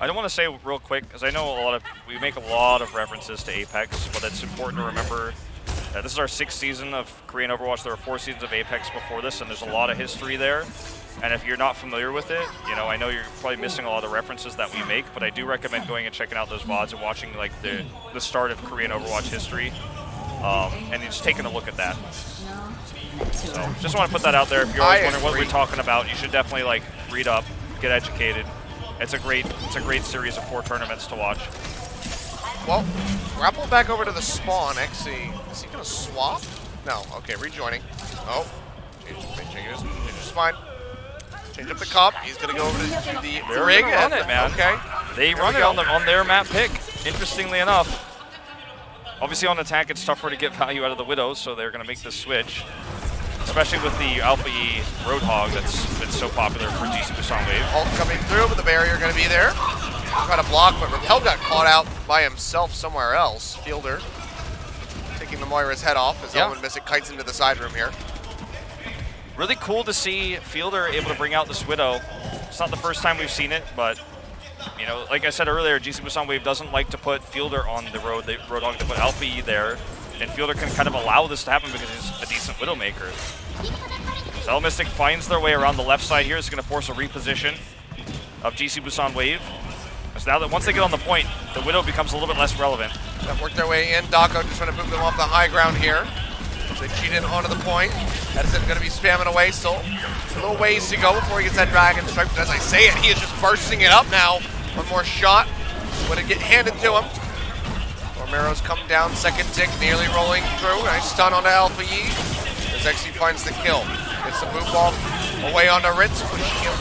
I don't want to say real quick, because I know we make a lot of references to Apex, but it's important to remember that this is our 6th season of Korean Overwatch. There were 4 seasons of Apex before this, and there's a lot of history there. And if you're not familiar with it, you know, I know you're probably missing a lot of the references that we make, but I do recommend going and checking out those VODs and watching like the start of Korean Overwatch history, and just taking a look at that. So just want to put that out there. If you're always wondering what we're talking about, you should definitely like read up, get educated. It's a great series of 4 tournaments to watch. Well, grapple back over to the spawn. Actually, is he gonna swap? No. Okay, rejoining. Oh, change his spine. Change up the cup. He's gonna go over to the rig. Run it, man. Okay. They run it on their map pick. Interestingly enough. Obviously on attack, it's tougher to get value out of the Widows, so they're gonna make this switch. Especially with the Alpha E Roadhog that's been so popular for GC Busan Wave. Ult coming through, but the barrier going to be there. Try to block, but Rappel got caught out by himself somewhere else. Fielder taking the Moira's head off as Element Mystic kites into the side room here. Really cool to see Fielder able to bring out this Widow. It's not the first time we've seen it, but you know, like I said earlier, GC Busan Wave doesn't like to put Fielder on the road. They Roadhog to put Alpha E there. And Fielder can kind of allow this to happen because he's a decent Widowmaker. So Mystic finds their way around the left side here. It's going to force a reposition of GC Busan Wave. Because now that once they get on the point, the Widow becomes a little bit less relevant. They've worked their way in. Dako just trying to move them off the high ground here. They cheat in onto the point. Edison going to be spamming away. Still a little ways to go before he gets that Dragon Strike. But as I say it, he is just bursting it up now. One more shot. Would it get handed to him? Romero's come down, second tick, nearly rolling through. Nice stun onto Alpha Yi. As XC finds the kill. Gets the move off away onto Ritz, pushing him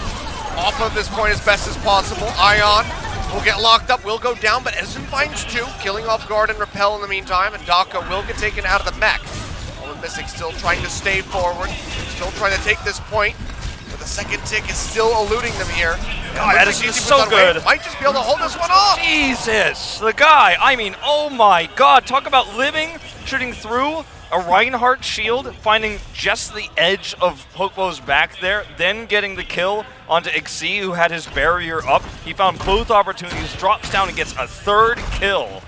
off of this point as best as possible. Ion will get locked up, will go down, but Edison finds 2, killing off guard and Rappel in the meantime, and Daka will get taken out of the mech. Mystic still trying to stay forward, still trying to take this point, but the second tick is still eluding them here. God, Edison is so good. Might just be able to hold this one off. Jesus, the guy, I mean, oh my God, talk about living, shooting through a Reinhardt shield, finding just the edge of Pokemo's back there, then getting the kill onto XC, who had his barrier up. He found both opportunities, drops down and gets a 3rd kill.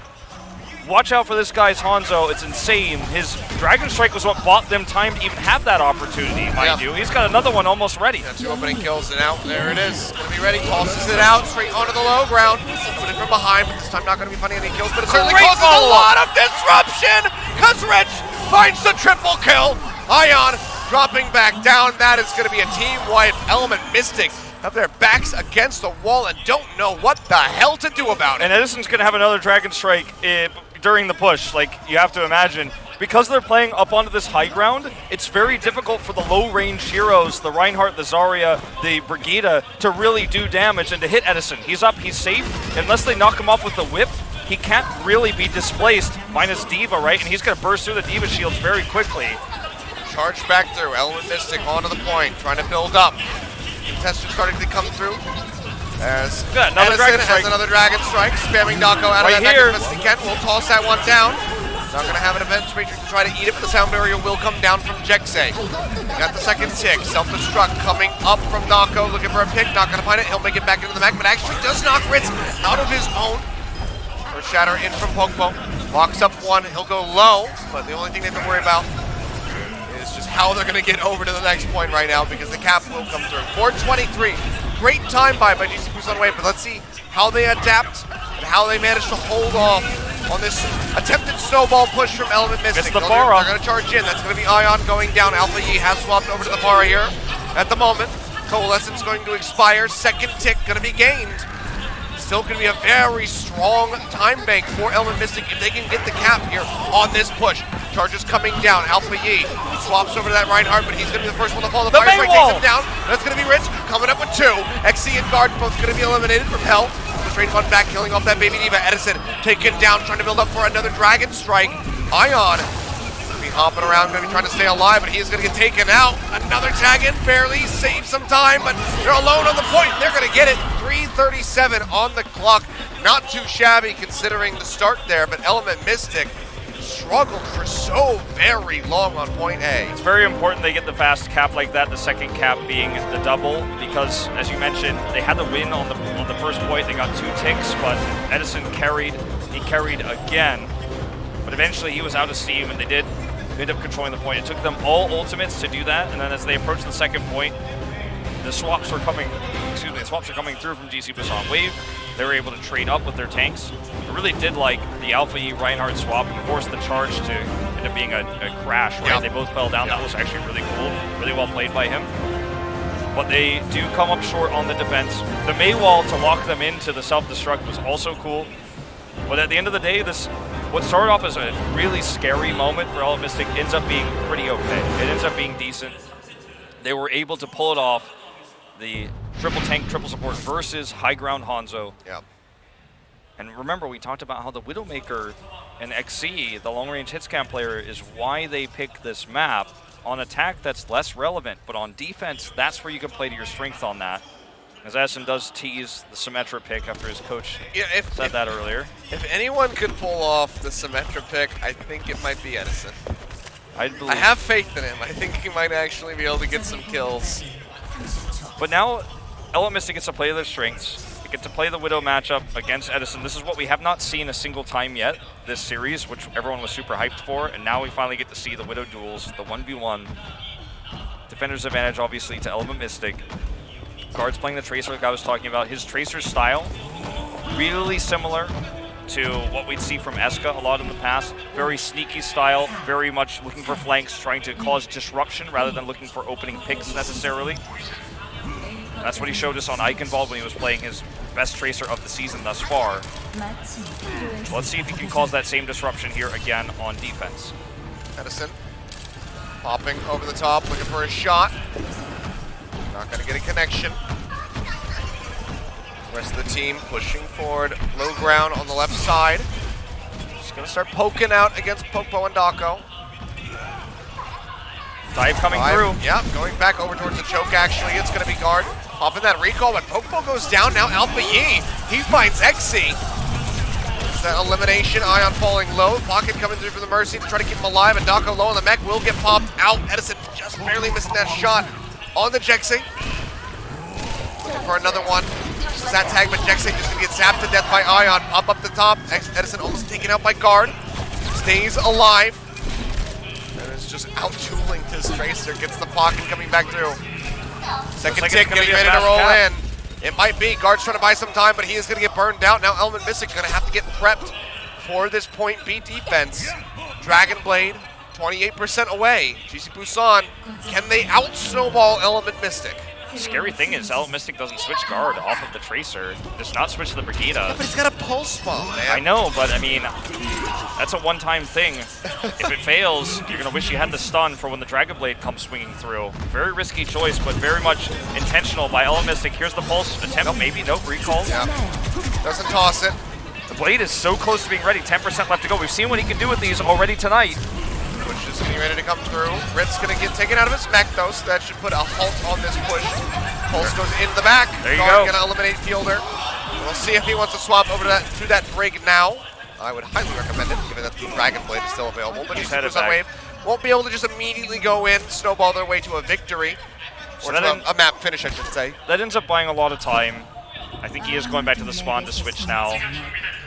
Watch out for this guy's Hanzo, it's insane. His Dragon Strike was what bought them time to even have that opportunity, mind you. He's got another one almost ready. 2 opening kills and out, there it is. Gonna be ready, tosses it out, straight onto the low ground. Put it from behind, but this time not gonna be finding any kills, but it certainly causes a lot of disruption, because Rich finds the triple kill. Ion dropping back down, that is gonna be a team-wide Element Mystic. Have their backs against the wall and don't know what the hell to do about it. And Edison's gonna have another Dragon Strike during the push. Like, you have to imagine, because they're playing up onto this high ground, it's very difficult for the low-range heroes, the Reinhardt, the Zarya, the Brigitte, to really do damage and to hit Edison. He's up, he's safe. Unless they knock him off with the whip, he can't really be displaced, minus D.Va, right? And he's gonna burst through the D.Va shields very quickly. Charge back through, Element Mystic onto the point, trying to build up. Contestants starting to come through. As Edison has another Dragon Strike, spamming Dako out of that neck as best he can. We'll toss that one down. Not going to have an Avenge Matrix to try to eat it, but the sound barrier will come down from Jexay. Got the second tick. Self-destruct coming up from Dako, looking for a pick. Not going to find it. He'll make it back into the mech, but actually does knock Ritz out of his own. Or Shatter in from Pokemon. Locks up one. He'll go low, but the only thing they have to worry about is just how they're going to get over to the next point right now, because the cap will come through. 4:23. Great time by GC Busan Wave, but let's see how they adapt and how they manage to hold off on this attempted snowball push from Element Mystic. It's the Pharah. They're going to charge in. That's going to be Ion going down. Alpha Yi has swapped over to the Pharah here at the moment. Coalescence going to expire. Second tick going to be gained. Still going to be a very strong time bank for Element Mystic if they can get the cap here on this push. Charges coming down. Alpha Yi swaps over to that Reinhardt, but he's going to be the first one to fall. The fire strike takes him down. That's going to be Rich coming up with 2. XC and Guard both going to be eliminated from Hell. Straight one back, killing off that baby D.Va. Edison taken down, trying to build up for another Dragon Strike. Ion going to be hopping around, going to be trying to stay alive, but he is going to get taken out. Another tag in, barely saves some time, but they're alone on the point. They're going to get it. 3:37 on the clock. Not too shabby considering the start there, but Element Mystic strong. struggled for so very long on point A. It's very important they get the fast cap like that, the second cap being the double, because as you mentioned, they had the win on the first point. They got 2 ticks, but Edison carried. He carried again, but eventually he was out of steam, and they did end up controlling the point. It took them all ultimates to do that, and then as they approached the second point, the swaps were coming. Excuse me, the swaps are coming through from GC Busan Wave. They were able to trade up with their tanks. I really did like the Alpha E Reinhardt swap. He forced the charge to end up being a crash, right? Yep. They both fell down. Yep. That was actually really cool. Really well played by him. But they do come up short on the defense. The Mei wall to lock them into the self-destruct was also cool. But at the end of the day, what started off as a really scary moment for Element Mystic ends up being pretty okay. It ends up being decent. They were able to pull it off. The triple tank, triple support versus high ground Hanzo. Yep. And remember, we talked about how the Widowmaker and XC, the long-range hitscam player, is why they pick this map. On attack, that's less relevant, but on defense, that's where you can play to your strength on that. As Edison does tease the Symmetra pick after his coach said that earlier. If anyone could pull off the Symmetra pick, I think it might be Edison. I have faith in him. I think he might actually be able to get some kills. But now, Element Mystic gets to play their strengths. They get to play the Widow matchup against Edison. This is what we have not seen a single time yet this series, which everyone was super hyped for, and now we finally get to see the Widow duels, the 1v1. Defender's advantage, obviously, to Element Mystic. Guard's playing the Tracer like I was talking about. His Tracer style, really similar to what we'd see from Eska a lot in the past. Very sneaky style, very much looking for flanks, trying to cause disruption rather than looking for opening picks necessarily. That's what he showed us on Eichenwald when he was playing his best Tracer of the season thus far. So let's see if he can cause that same disruption here again on defense. Edison popping over the top, looking for a shot. Not going to get a connection. Rest of the team pushing forward, low ground on the left side. Just going to start poking out against Popo and Dako. Dive coming through. Yep, going back over towards the choke actually. It's going to be Guard. Popping that recall, but Popo goes down. Now Alpha Yi, he finds Exy. That elimination, Ion falling low. Pocket coming through for the Mercy to try to keep him alive, and Dako low on the mech will get popped out. Edison just barely missing that shot on the Jexing. Looking for another one. Just that tag, but Jexing just going to get zapped to death by Ion. Pop up the top. Edison almost taken out by Guard. Stays alive. And is just out-tooling this Tracer. Gets the pocket coming back through. Second tick getting ready to roll in. It might be. Guard's trying to buy some time, but he is going to get burned out. Now Element Mystic going to have to get prepped for this point B defense. Dragon Blade, 28% away. GC Busan, can they out-snowball Element Mystic? The scary thing is Element Mystic doesn't switch Guard off of the Tracer. Does not switch to the Brigitte. Yeah, but he's got a pulse bomb, man. I know, but I mean, that's a one-time thing. If it fails, you're going to wish you had the stun for when the Dragon Blade comes swinging through. Very risky choice, but very much intentional by Element Mystic. Here's the pulse attempt, nope. Maybe, nope, recalls. Yeah. Doesn't toss it. The Blade is so close to being ready, 10% left to go. We've seen what he can do with these already tonight. Push is getting ready to come through. Ritz going to get taken out of his mech though, so that should put a halt on this push. Pulse goes into the back. There you go. Going to eliminate Fielder. We'll see if he wants to swap over to that Brig now. I would highly recommend it, given that the Dragon Blade is still available. But Busan Wave won't be able to just immediately go in, snowball their way to a victory. Or so to a map finish, I should say. That ends up buying a lot of time. I think he is going back to the spawn to switch now.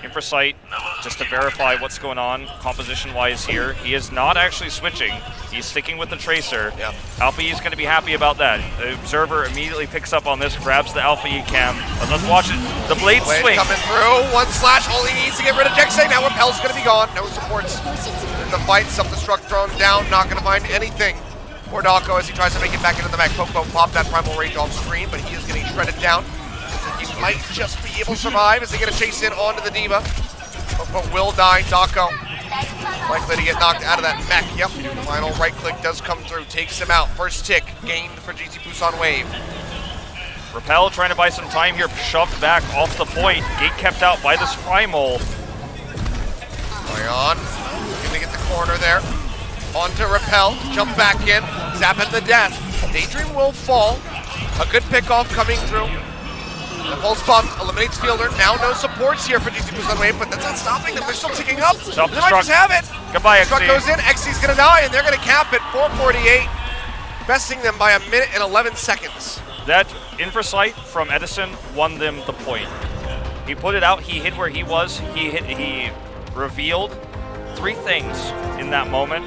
Infrasight, just to verify what's going on composition-wise here. He is not actually switching. He's sticking with the Tracer. Yep. Alpha E is going to be happy about that. The Observer immediately picks up on this, grabs the Alpha E cam. Let's watch it. The Blade swing. Coming through. One slash. All he needs to get rid of Jexay. Now Repel's going to be gone. No supports in the fight. Self-destruct thrown down. Not going to find anything for Dako as he tries to make it back into the mech. Popo popped that Primal Rage off screen, but he is getting shredded down. He might just be able to survive as they get a chase in onto the Diva. Popo will die. Dako likely to get knocked out of that mech. Yep. Final right click does come through. Takes him out. First tick gained for GC Busan Wave. Repel trying to buy some time here. Shoved back off the point. Gate kept out by this Primal. Going on. Going to get the corner there. Onto Repel. Jump back in. Zap at the death. Daydream will fall. A good pickoff coming through. The pulse bomb eliminates Fielder. Now no supports here for GC Busan Wave, but that's not stopping them. They're still ticking up. They might just have it. Goodbye, Struck goes in. XC's going to die, and they're going to cap it. 4:48, besting them by 1 minute and 11 seconds. That infrasight from Edison won them the point. He put it out. He hid where he was. He revealed 3 things in that moment.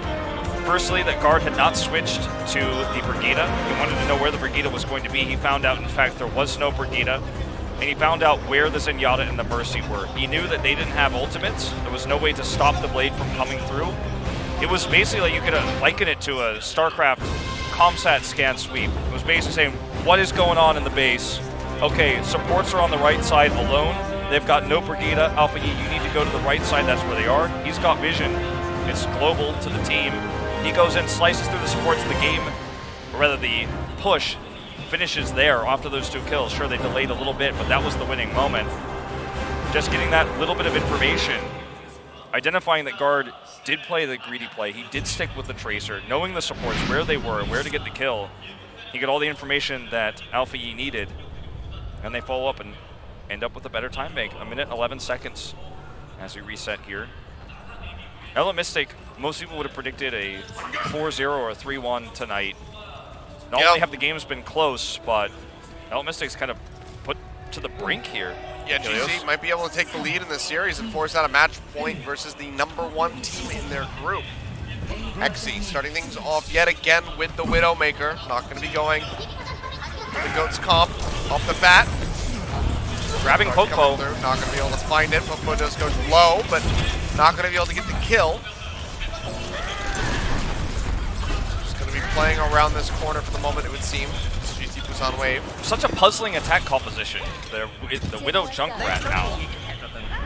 Firstly, that Guard had not switched to the Brigida. He wanted to know where the Brigida was going to be. He found out, in fact, there was no Brigida. And he found out where the Zenyatta and the Mercy were. He knew that they didn't have ultimates. There was no way to stop the Blade from coming through. It was basically, you could liken it to a StarCraft ComSat scan sweep. It was basically saying, what is going on in the base? Okay, supports are on the right side alone. They've got no Brigida. Alpha E, you need to go to the right side. That's where they are. He's got vision. It's global to the team. He goes in, slices through the supports. The game, or rather the push, finishes there after those 2 kills. Sure, they delayed a little bit, but that was the winning moment. Just getting that little bit of information, identifying that Guard did play the greedy play. He did stick with the Tracer, knowing the supports, where they were, where to get the kill. He got all the information that Alpha E needed, and they follow up and end up with a better time bank. 1 minute, 11 seconds as we reset here. Element Mystic, most people would have predicted a 4-0 or a 3-1 tonight. Not only have the games been close, but Element Mystic's kind of put to the brink here. Yeah, GC might be able to take the lead in this series and force out a match point versus the #1 team in their group. XC starting things off yet again with the Widowmaker. Not going to be going the Goats comp off the bat. Grabbing Pokpo. Not going to be able to find it. Pokpo does go low, but not going to be able to get the kill. Just going to be playing around this corner for the moment, it would seem. GC Busan Wave. Such a puzzling attack composition. The Widow Junkrat now.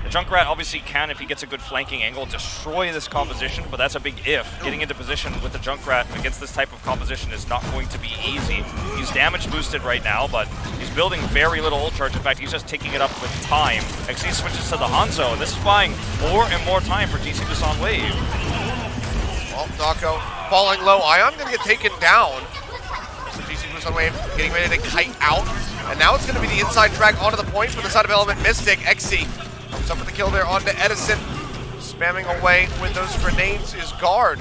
The Junkrat obviously can, if he gets a good flanking angle, destroy this composition, but that's a big if. Getting into position with the Junkrat against this type of composition is not going to be easy. He's damage boosted right now, but he's building very little ult charge. In fact, he's just ticking it up with time. XC switches to the Hanzo, and this is buying more and more time for GC Busan Wave. Well, Dako falling low. Ion going to get taken down. So GC Busan Wave getting ready to kite out. And now it's going to be the inside track onto the point for the side of Element Mystic. XC comes up with the kill there onto Edison. Spamming away with those grenades is Guard.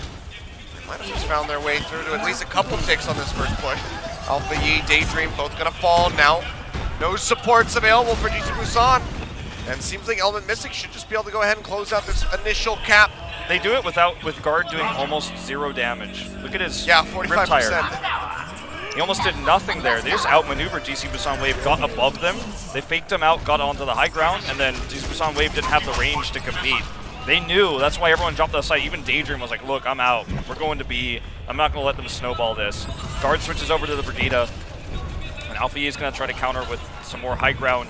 Might have just found their way through to at least a couple ticks on this first push. Alpha Yi, Daydream, both going to fall now. No supports available for GC Busan. And seems like Element Mystic should just be able to go ahead and close out this initial cap. They do it with Guard doing almost 0 damage. Look at his 45%. He almost did nothing there. They just outmaneuvered GC Busan Wave, got above them. They faked him out, got onto the high ground, and then GC Busan Wave didn't have the range to compete. They knew, that's why everyone jumped on the site. Even Daydream was like, look, I'm out. We're going to B. I'm not going to let them snowball this. Guard switches over to the Brigida, and Alpha E is going to try to counter with some more high ground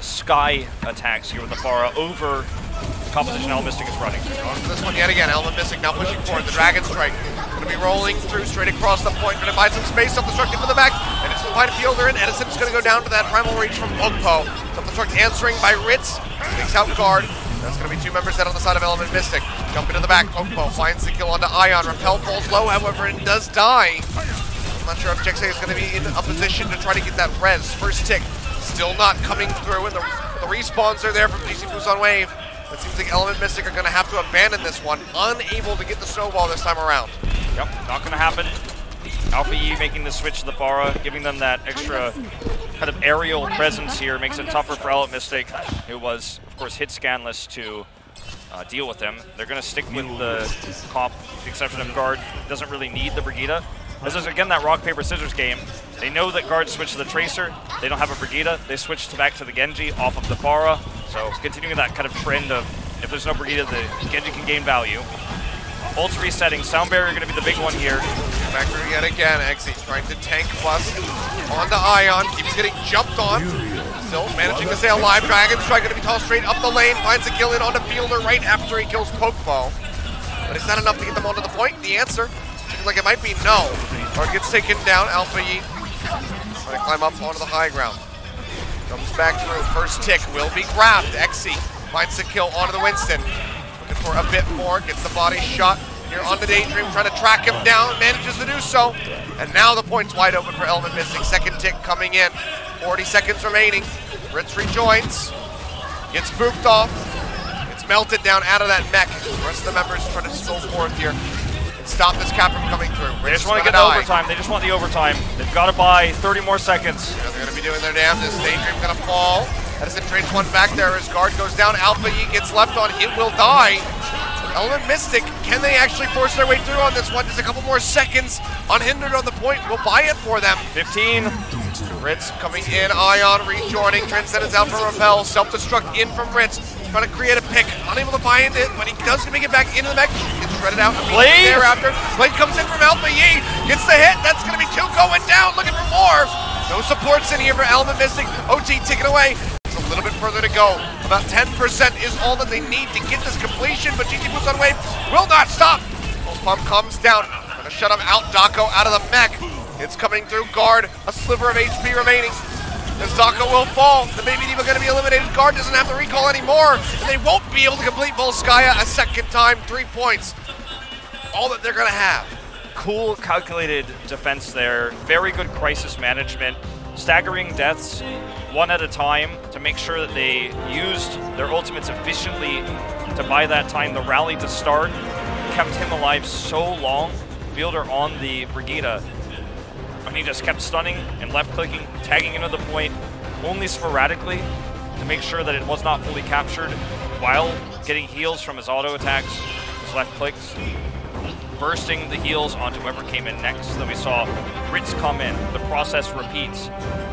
sky attacks here with the Pharah over the composition Element Mystic is running. On to this one yet again. Element Mystic now pushing forward. The Dragon Strike going to be rolling through straight across the point. Going to buy some space. Self-destructing from the back. And it's going to find Fielder, and Edison's going to go down to that primal reach from Pokpo. Self-destruct answering by Ritz. Takes out Guard. That's going to be 2 members dead on the side of Element Mystic. Jump into the back. Pokpo finds the kill onto Ion. Repel falls low, however, and does die. I'm not sure if Jexay is going to be in a position to try to get that res. First tick still not coming through, and the respawns are there from GC Busan Wave. It seems like Element Mystic are going to have to abandon this one, unable to get the snowball this time around. Yep, not going to happen. Alpha E making the switch to the Pharah, giving them that extra kind of aerial presence here, makes it tougher for Element Mystic, who was, of course, hit scanless to deal with them. They're going to stick with the comp, with the exception of Guard. Doesn't really need the Brigida. This is, again, that rock, paper, scissors game. They know that Guard switched to the Tracer. They don't have a Brigida. They switched back to the Genji off of the Pharah. So continuing that kind of trend of, if there's no Brigida, the Genji can gain value. Ult's resetting. Sound Barrier going to be the big one here. Back through yet again. XC trying to tank plus onto Ion. Keeps getting jumped on. Still managing to stay alive. Dragon Strike going to be tossed straight up the lane. Finds a kill in onto Fielder right after he kills Pokeball. But is that enough to get them onto the point? The answer seems like it might be no. Guard gets taken down. Alpha Yi trying to climb up onto the high ground. Comes back through. First tick will be grabbed. XC finds the kill onto the Winston. Looking for a bit more. Gets the body shot here onto Daydream. Trying to track him down. Manages to do so. And now the point's wide open for Element Mystic. Second tick coming in. 40 seconds remaining. Ritz rejoins. Gets booped off. Gets melted down out of that mech. The rest of the members trying to go forth here and stop this cap from coming through. They just want to get the overtime. They just want the overtime. They've got to buy 30 more seconds. Yeah, they're going to be doing their damnedest. Daydream going to fall. Edison trades one back there. His guard goes down. Alpha E gets left on. It will die. Element Mystic, can they actually force their way through on this one? Just a couple more seconds. Unhindered on the point. We'll buy it for them. 15. Ritz coming in. Ion rejoining. Transcendence out for Repel. Self-destruct in from Ritz. Trying to create a pick. Unable to find it, but he does make it back into the mech. Gets shredded out. Blade! Thereafter. Blade comes in from Alpha E. Gets the hit. That's going to be 2 going down. Looking for more. No supports in here for Element Mystic. OT taken away. A little bit further to go. About 10% is all that they need to get this completion, but GT Busan Wave will not stop. Pulse Pump comes down. Gonna shut him out. Dako out of the mech. It's coming through. Guard. A sliver of HP remaining. As Dako will fall. The Baby Diva gonna be eliminated. Guard doesn't have to recall anymore. And they won't be able to complete Volskaya a second time. 3 points. All that they're gonna have. Cool, calculated defense there. Very good crisis management. Staggering deaths one at a time to make sure that they used their ultimates efficiently to buy that time. The rally to start kept him alive so long. Fielder on the Brigitte, and he just kept stunning and left-clicking, tagging into the point only sporadically to make sure that it was not fully captured while getting heals from his auto attacks, his left clicks, bursting the heals onto whoever came in next. Then we saw Ritz come in. The process repeats.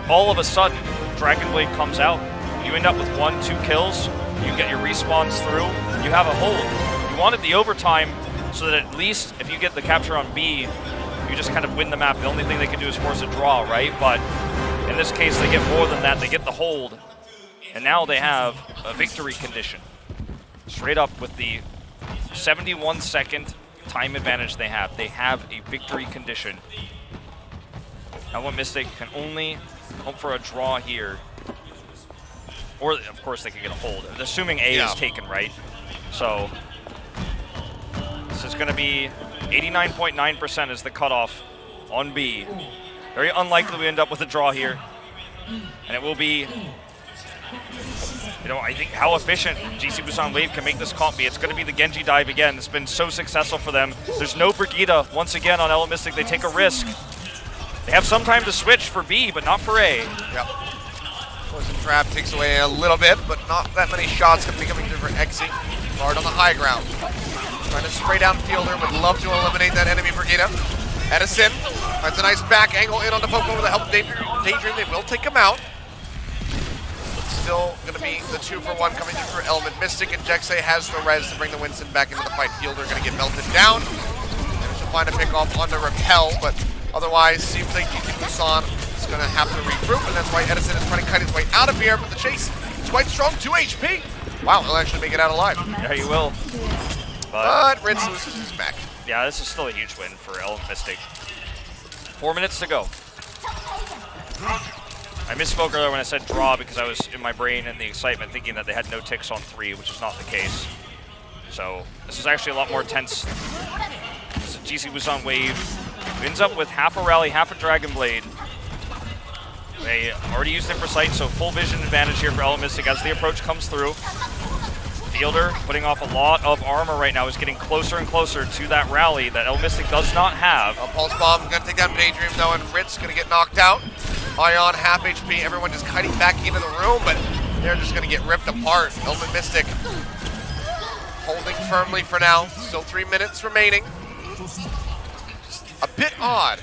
All of a sudden, Dragon Blade comes out. You end up with 1-2 kills. You get your respawns through. You have a hold. You wanted the overtime so that at least if you get the capture on B, you just kind of win the map. The only thing they can do is force a draw, right? But in this case, they get more than that. They get the hold. And now they have a victory condition. Straight up with the 71-second time advantage they have. They have a victory condition. Element Mystic can only hope for a draw here. Or, of course, they can get a hold. Assuming A is taken, right? So, this is going to be 89.9% is the cutoff on B. Very unlikely we end up with a draw here. And it will be, you know, I think how efficient GC Busan Wave can make this comp be. It's going to be the Genji dive again. It's been so successful for them. There's no Brigitte once again on Element Mystic. They take a risk. They have some time to switch for B, but not for A. Yep. Poison Trap takes away a little bit, but not that many shots going to be coming through for Exy. Guard on the high ground. Trying to spray down Fielder. Would love to eliminate that enemy Brigitte. Edison finds a nice back angle in on the Pokemon with the help of Daydream. They will take him out. Still going to be the 2-for-1 coming in for Element Mystic, and Jexay has the res to bring the Winston back into the fight. Fielder going to get melted down. Maybe she'll find a pick off on the Repel, but otherwise seems like GT Busan is going to have to regroup, and that's why Edison is trying to cut his way out of here, but the chase is quite strong. 2 HP. Wow, he'll actually make it out alive. Yeah, he will. But Ritz loses his mech. Yeah, this is still a huge win for Element Mystic. 4 minutes to go. I misspoke earlier when I said draw because I was in my brain in the excitement thinking that they had no ticks on 3, which is not the case. So this is actually a lot more tense. This is GC Busan Wave. Ends up with half a rally, half a Dragon Blade. They already used it for sight, so full vision advantage here for Element Mystic as the approach comes through. Fielder putting off a lot of armor right now, is getting closer and closer to that rally that Element Mystic does not have. A Pulse Bomb going to take down Daydream though, and Ritz going to get knocked out. Ion half HP, everyone just kiting back into the room, but they're just going to get ripped apart. Element Mystic holding firmly for now. Still 3 minutes remaining. Just a bit odd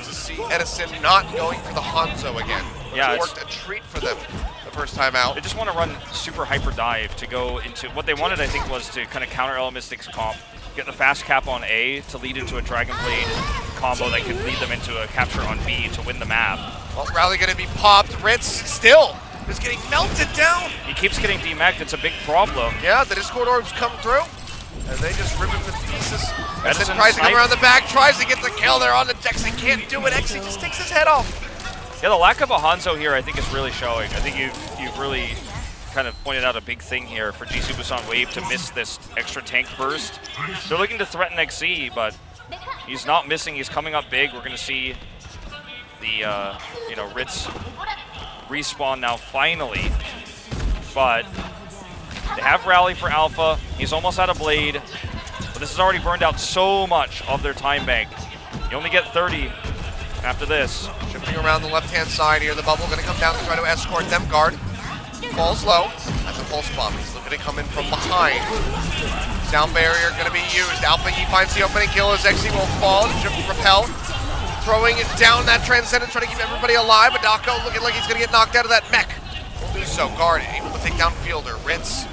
to see Edison not going for the Hanzo again. Yeah, it worked a treat for them the first time out. They just want to run super hyper dive to go into what they wanted, I think, was to kind of counter Element Mystic's comp, get the fast cap on A to lead into a Dragon Blade combo that could lead them into a capture on B to win the map. Well, rally going to be popped. Ritz still is getting melted down. He keeps getting demagged. It's a big problem. Yeah, the Discord orbs come through, and they just rip him to pieces. Edison tries to come around the back, tries to get the kill there on the Dex. He can't do it. Exy just takes his head off. Yeah, the lack of a Hanzo here, I think, is really showing. I think you've really kind of pointed out a big thing here for GC Busan Wave to miss this extra tank burst. They're looking to threaten XC, but he's not missing. He's coming up big. We're going to see the, you know, Ritz respawn now finally. But they have Rally for Alpha. He's almost out of Blade. But this has already burned out so much of their time bank. You only get 30 after this. Shifting around the left-hand side here. The bubble going to come down to try to escort them. Guard falls low. That's a pulse bomb. He's looking to come in from behind. Sound barrier going to be used. Alpha E finds the opening kill as XE will fall. Repel. Throwing it down that Transcendence, trying to keep everybody alive. But Dako looking like he's going to get knocked out of that mech. Will do so. Guard able to take down Fielder. Rinse.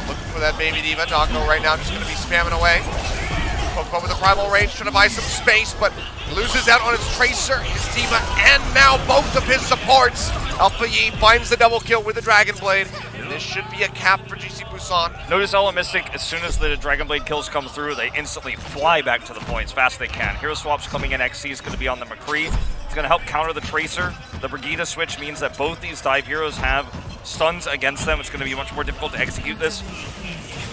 Looking for that baby Diva. Dako right now just going to be spamming away. Poke with the primal range, trying to buy some space, but loses out on his Tracer, his Diva, and now both of his supports. Alpha Yi finds the double kill with the Dragon Blade, and this should be a cap for GC Busan. Notice Element Mystic, as soon as the Dragon Blade kills come through, they instantly fly back to the point as fast as they can. Hero swaps coming in, XC is going to be on the McCree. It's going to help counter the Tracer. The Brigida switch means that both these dive heroes have stuns against them. It's going to be much more difficult to execute this.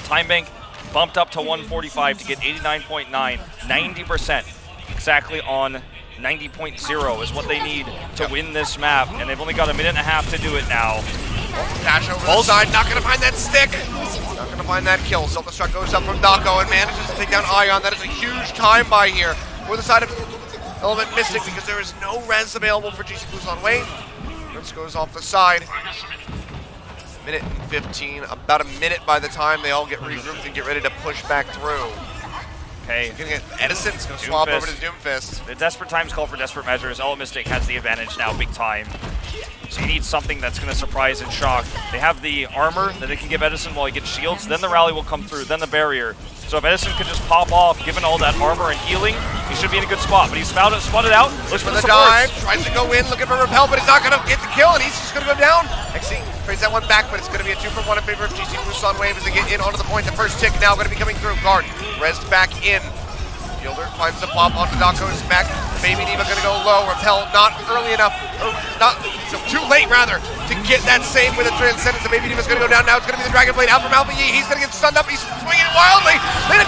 Time bank bumped up to 145 to get 89.9, 90%, exactly on 90.0 is what they need to win this map, and they've only got a minute and a half to do it now. Dash over the side, not gonna find that stick, not gonna find that kill. Self-destruct goes up from Dako and manages to take down Ion. That is a huge time buy here for the side of Element Mystic because there is no res available for GC Busan Wave. Rinse goes off the side. Minute and 15, about a minute by the time they all get regrouped and get ready to push back through. Okay. Edison's going to swap over to Doomfist. The desperate times call for desperate measures. Element Mystic has the advantage now, big time. So you need something that's going to surprise and shock. They have the armor that they can give Edison while he gets shields, then the rally will come through, then the barrier. So if Edison could just pop off, given all that armor and healing, he should be in a good spot. But he's spotted out, looks for the dive, tries to go in, looking for Repel, but he's not going to get the kill, and he's just going to go down. XC trades that one back, but it's going to be a 2-for-1 in favor of GC Busan Wave as they get in onto the point. The first tick now going to be coming through. Guard, rezzed back in. Fielder finds the pop onto Dako's mech. Baby Diva going to go low. Repel not early enough, or not, so too late rather, to get that save with a Transcendence. The Baby Diva's going to go down now. It's going to be the Dragon Blade out from Alpha Yi. He's going to get stunned up. He's swinging wildly.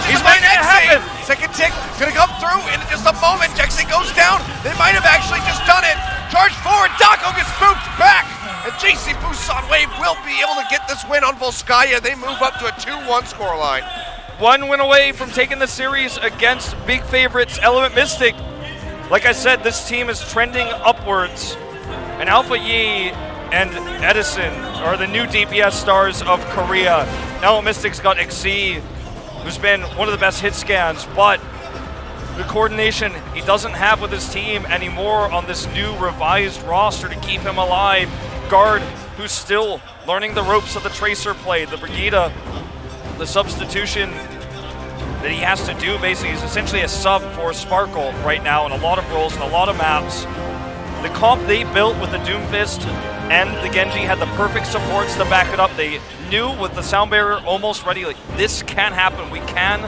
He's making it happen. Second tick going to come through in just a moment. Jexy goes down. They might have actually just done it. Charge forward. Dako gets spooked back. And GC Busan Wave will be able to get this win on Volskaya. They move up to a 2-1 scoreline. One win away from taking the series against big favorites Element Mystic. Like I said, this team is trending upwards, and Alpha Yi and Edison are the new DPS stars of Korea. Element Mystic's got XC, who's been one of the best hit scans, but the coordination he doesn't have with his team anymore on this new revised roster to keep him alive. Guard, who's still learning the ropes of the Tracer play, the Brigida, the substitution that he has to do. Basically, he's essentially a sub for Sparkle right now in a lot of roles and a lot of maps. The comp they built with the Doomfist and the Genji had the perfect supports to back it up. They knew with the sound barrier almost ready, like, this can happen, we can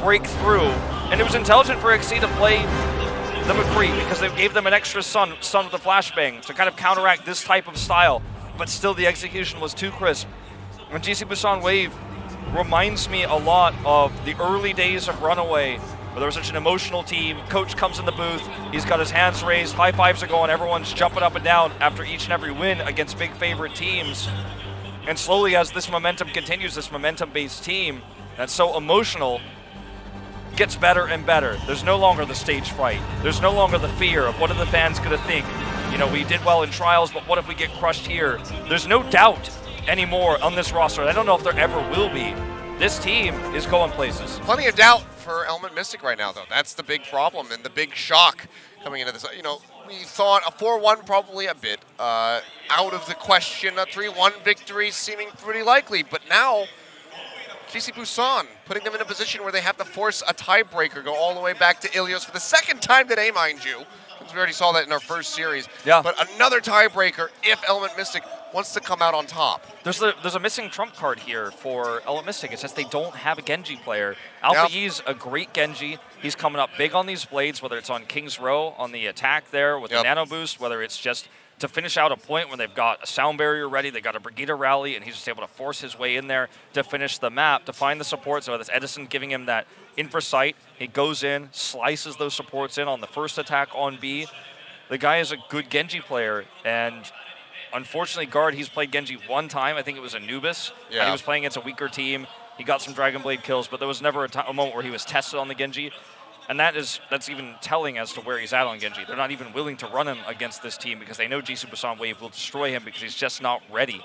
break through. And it was intelligent for XC to play the McCree because they gave them an extra stun with the flashbang to kind of counteract this type of style, but still the execution was too crisp. When GC Busan Wave reminds me a lot of the early days of Runaway, where there was such an emotional team. Coach comes in the booth, he's got his hands raised, high fives are going, everyone's jumping up and down after each and every win against big favorite teams. And slowly as this momentum continues, this momentum-based team that's so emotional gets better and better. There's no longer the stage fright. There's no longer the fear of what are the fans gonna think. You know, we did well in trials, but what if we get crushed here? There's no doubt anymore on this roster. I don't know if there ever will be. This team is going places. Plenty of doubt for Element Mystic right now, though. That's the big problem and the big shock coming into this. You know, we thought a 4-1 probably a bit out of the question. A 3-1 victory seeming pretty likely, but now GC Busan putting them in a position where they have to force a tiebreaker, go all the way back to Achilios for the second time today, mind you. We already saw that in our first series. Yeah. But another tiebreaker if Element Mystic wants to come out on top. There's a missing trump card here for Element Mystic. It's just they don't have a Genji player. Alpha Yi's a great Genji. He's coming up big on these blades, whether it's on King's Row, on the attack there with the nano boost, whether it's just to finish out a point when they've got a sound barrier ready, they got a Brigida rally, and he's just able to force his way in there to finish the map, to find the support. So that's Edison giving him that infra sight. He goes in, slices those supports in on the first attack on B. the guy is a good Genji player, and unfortunately, guard, he's played Genji one time. I think it was Anubis. Yeah. And he was playing against a weaker team. He got some Dragon Blade kills, but there was never a moment where he was tested on the Genji. And that's even telling as to where he's at on Genji. They're not even willing to run him against this team because they know Jisoo Busan Wave will destroy him because he's just not ready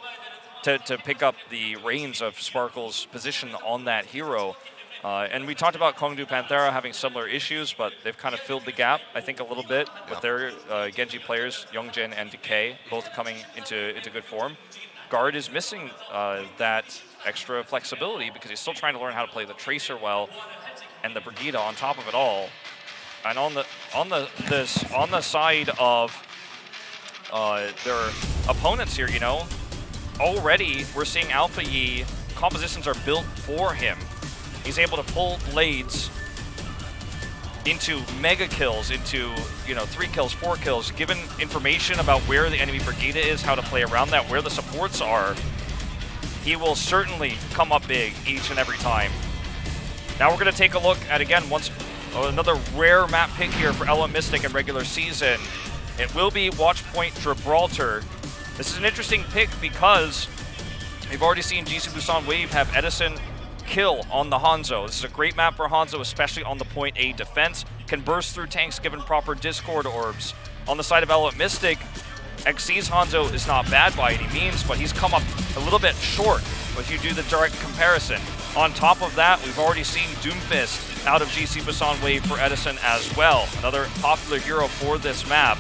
to pick up the reins of Sparkle's position on that hero. And we talked about Kongdu Panthera having similar issues, but they've kind of filled the gap, I think, a little bit with their Genji players, Youngjin and Decay, both coming into good form. Guard is missing that extra flexibility because he's still trying to learn how to play the Tracer well and the Brigida on top of it all. And on the side of their opponents here, you know, already we're seeing Alpha Yi compositions are built for him. He's able to pull blades into mega kills, into 3 kills, 4 kills, given information about where the enemy Brigida is, how to play around that, where the supports are. He will certainly come up big each and every time. Now we're going to take a look at, again, another rare map pick here for Element Mystic in regular season. It will be Watch Point Gibraltar. This is an interesting pick because we've already seen Jisoo Busan Wave have Edison kill on the Hanzo. This is a great map for Hanzo, especially on the point A defense. Can burst through tanks given proper Discord orbs. On the side of Element Mystic, XC's Hanzo is not bad by any means, but he's come up a little bit short if you do the direct comparison. On top of that, we've already seen Doomfist out of Jisoo Busan Wave for Edison as well. Another popular hero for this map.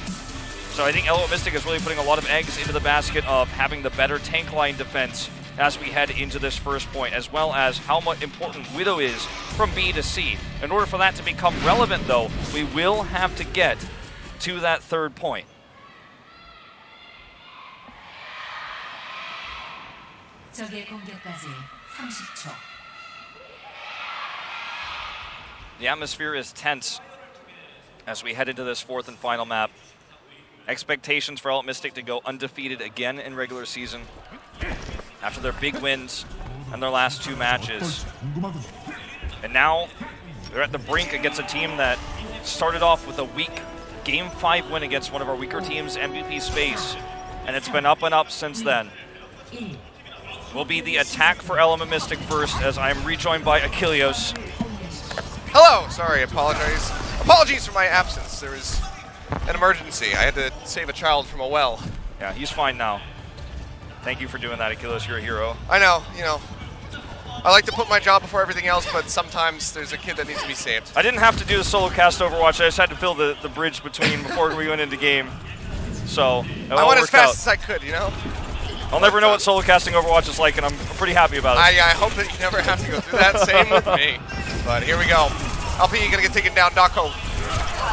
So I think Element Mystic is really putting a lot of eggs into the basket of having the better tank line defense as we head into this first point, as well as how much important Widow is from B to C. In order for that to become relevant, though, we will have to get to that third point. The atmosphere is tense as we head into this fourth and final map. Expectations for Element Mystic to go undefeated again in regular season after their big wins and their last 2 matches. And now they're at the brink against a team that started off with a weak Game 5 win against one of our weaker teams, MVP Space, and it's been up and up since then. Will be the attack for Element Mystic first, as I am rejoined by Achilios. Hello! Sorry, apologies for my absence. There was an emergency. I had to save a child from a well. Yeah, he's fine now. Thank you for doing that, Achilles. You're a hero. I know, I like to put my job before everything else, but sometimes there's a kid that needs to be saved. I didn't have to do the solo cast Overwatch. I just had to fill the bridge between before we went into game. So I went as fast as I could, I'll never know what solo casting Overwatch is like, and I'm pretty happy about it. I hope that you never have to go through that. Same with me. But here we go. LP gonna get taken down. Dako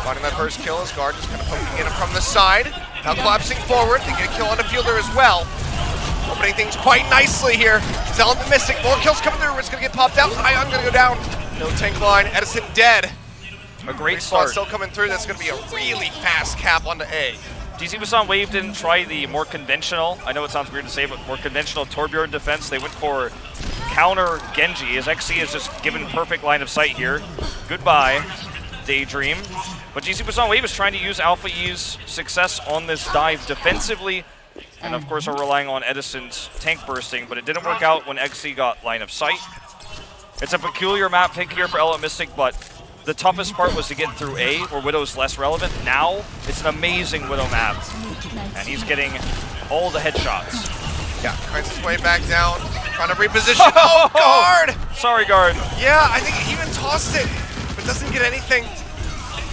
finding that first kill as Guard just kind of poking in from the side. Now collapsing forward. They get a kill on the fielder as well. Opening things quite nicely here. It's Element Mystic. More kills coming through. It's going to get popped out. Ion going to go down. No tank line. Edison dead. A great start. Still coming through. That's going to be a really fast cap onto A. Jisoo Busan Wave didn't try the more conventional, I know it sounds weird to say, but more conventional Torbjorn defense. They went for counter Genji, as XC is just given perfect line of sight here. Goodbye, Daydream. But Jisoo Busan Wave is trying to use Alpha E's success on this dive defensively. And of course, are relying on Edison's tank bursting, but it didn't work out when XC got line of sight. It's a peculiar map pick here for Element Mystic, but the toughest part was to get through A, where Widow's less relevant. Now, it's an amazing Widow map, and he's getting all the headshots. Yeah, finds his way back down, trying to reposition. Oh, Guard! Sorry, Guard. Yeah, I think he even tossed it, but doesn't get anything.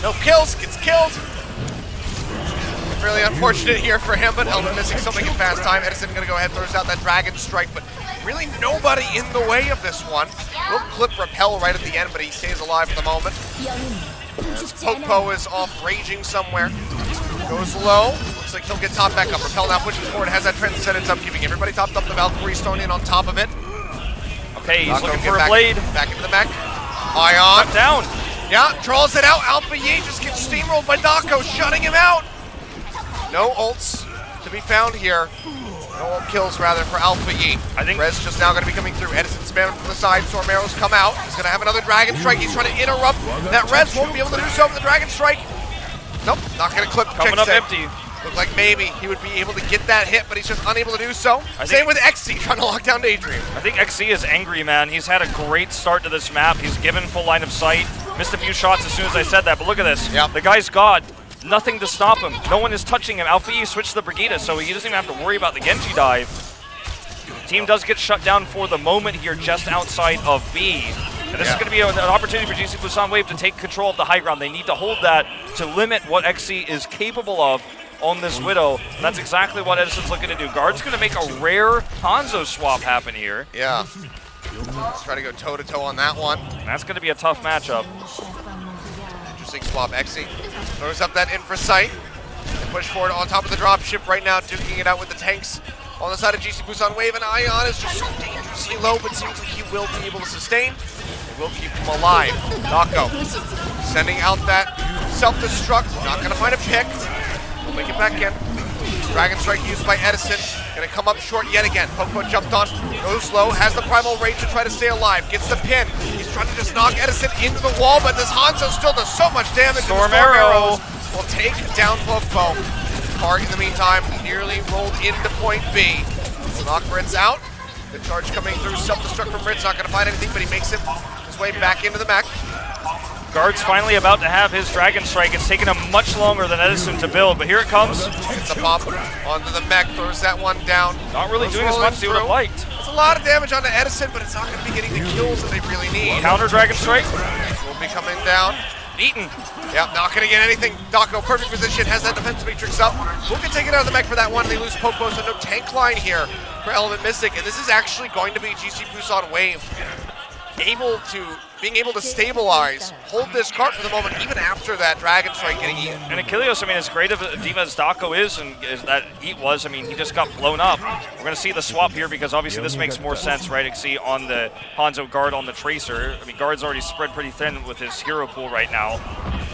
No kills, gets killed. Really unfortunate here for him, but Element Mystic still making fast time. Edison gonna go ahead, throws out that Dragon Strike, but really nobody in the way of this one. Will clip Repel right at the end, but he stays alive for the moment. As Popo is off raging somewhere. Goes low. Looks like he'll get top back up. Repel now pushes forward, has that Transcendence up, keeping everybody topped up. The Valkyrie Stone in on top of it. Okay, he's looking for a blade. Back into the mech. Ion. Cut down. Yeah, draws it out. Alpha Yi just gets steamrolled by Dako, shutting him out. No ults to be found here. No ult kills, rather, for Alpha Yi. I think Rez just now going to be coming through. Edison spamming from the side. Storm arrows come out. He's going to have another Dragon Strike. He's trying to interrupt that. Rez won't be able to do so with the Dragon Strike. Nope, not going to clip. Coming up empty. Looked like maybe he would be able to get that hit, but he's just unable to do so. Same with XC, trying to lock down Daydream. I think XC is angry, man. He's had a great start to this map. He's given full line of sight. Missed a few shots as soon as I said that, but look at this. Yep. The guy's God. Nothing to stop him. No one is touching him. Alpha E switched the Brigitte, so he doesn't even have to worry about the Genji dive. Team does get shut down for the moment here just outside of B. And this is going to be an opportunity for GC Busan Wave to take control of the high ground. They need to hold that to limit what XC is capable of on this Widow. And that's exactly what Edison's looking to do. Guard's going to make a rare Hanzo swap happen here. Yeah. Let's try to go toe-to-toe on that one. And that's going to be a tough matchup. Interesting swap. XC throws up that infra sight. They push forward on top of the dropship right now, duking it out with the tanks on the side of GC Busan Wave. And Ion is just so dangerously low, but seems like he will be able to sustain. It will keep him alive. Nako sending out that self-destruct. Not going to find a pick. We'll make it back in. Dragon Strike used by Edison. Going to come up short yet again. Popo jumped on, goes low, has the primal rage to try to stay alive. Gets the pin. He's trying to just knock Edison into the wall, but this Hanzo still does so much damage. Storm arrow will take down Popo. Card in the meantime nearly rolled into point B. Knock Ritz out. Good charge coming through. Self-destruct from Ritz. Not going to find anything, but he makes his way back into the mech. Guard's finally about to have his Dragon Strike. It's taken him much longer than Edison to build, but here it comes. Gets a pop onto the mech, throws that one down. Not really doing as much as he would have liked. It's a lot of damage onto Edison, but it's not going to be getting the kills that they really need. Counter Dragon Strike. Will be coming down. Eaten. Yep, not going to get anything. Dako, perfect position, has that defense matrix up. Who can take it out of the mech for that one? They lose Popo, so no tank line here for Element Mystic, and this is actually going to be GC Busan Wave being able to stabilize, hold this cart for the moment, even after that Dragon Strike getting eaten. And Achilios, I mean, as great of a diva as Dako is, and as that Eat was, I mean, he just got blown up. We're going to see the swap here because obviously this makes more sense, right? XC on the Hanzo Guard on the Tracer. I mean, Guard's already spread pretty thin with his hero pool right now.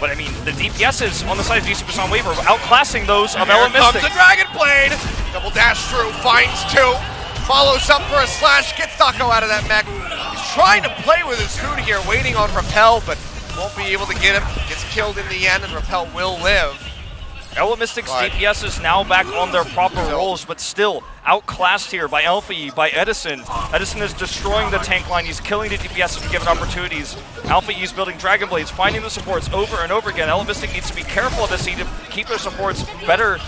But I mean, the DPSs on the side of GC Busan Wave are outclassing those of Element Mystic. Here comes the Dragon Blade! Double dash through, finds two. Follows up for a slash, gets Dako out of that mech. He's trying to play with his food here, waiting on Repel, but won't be able to get him. Gets killed in the end, and Repel will live. Element Mystic's DPS is now back on their proper roles, but still outclassed here by Alpha E, by Edison. Edison is destroying the tank line. He's killing the DPS if given opportunities. Alpha E is building Dragon Blades, finding the supports over and over again. Element Mystic needs to be careful of this to keep their supports better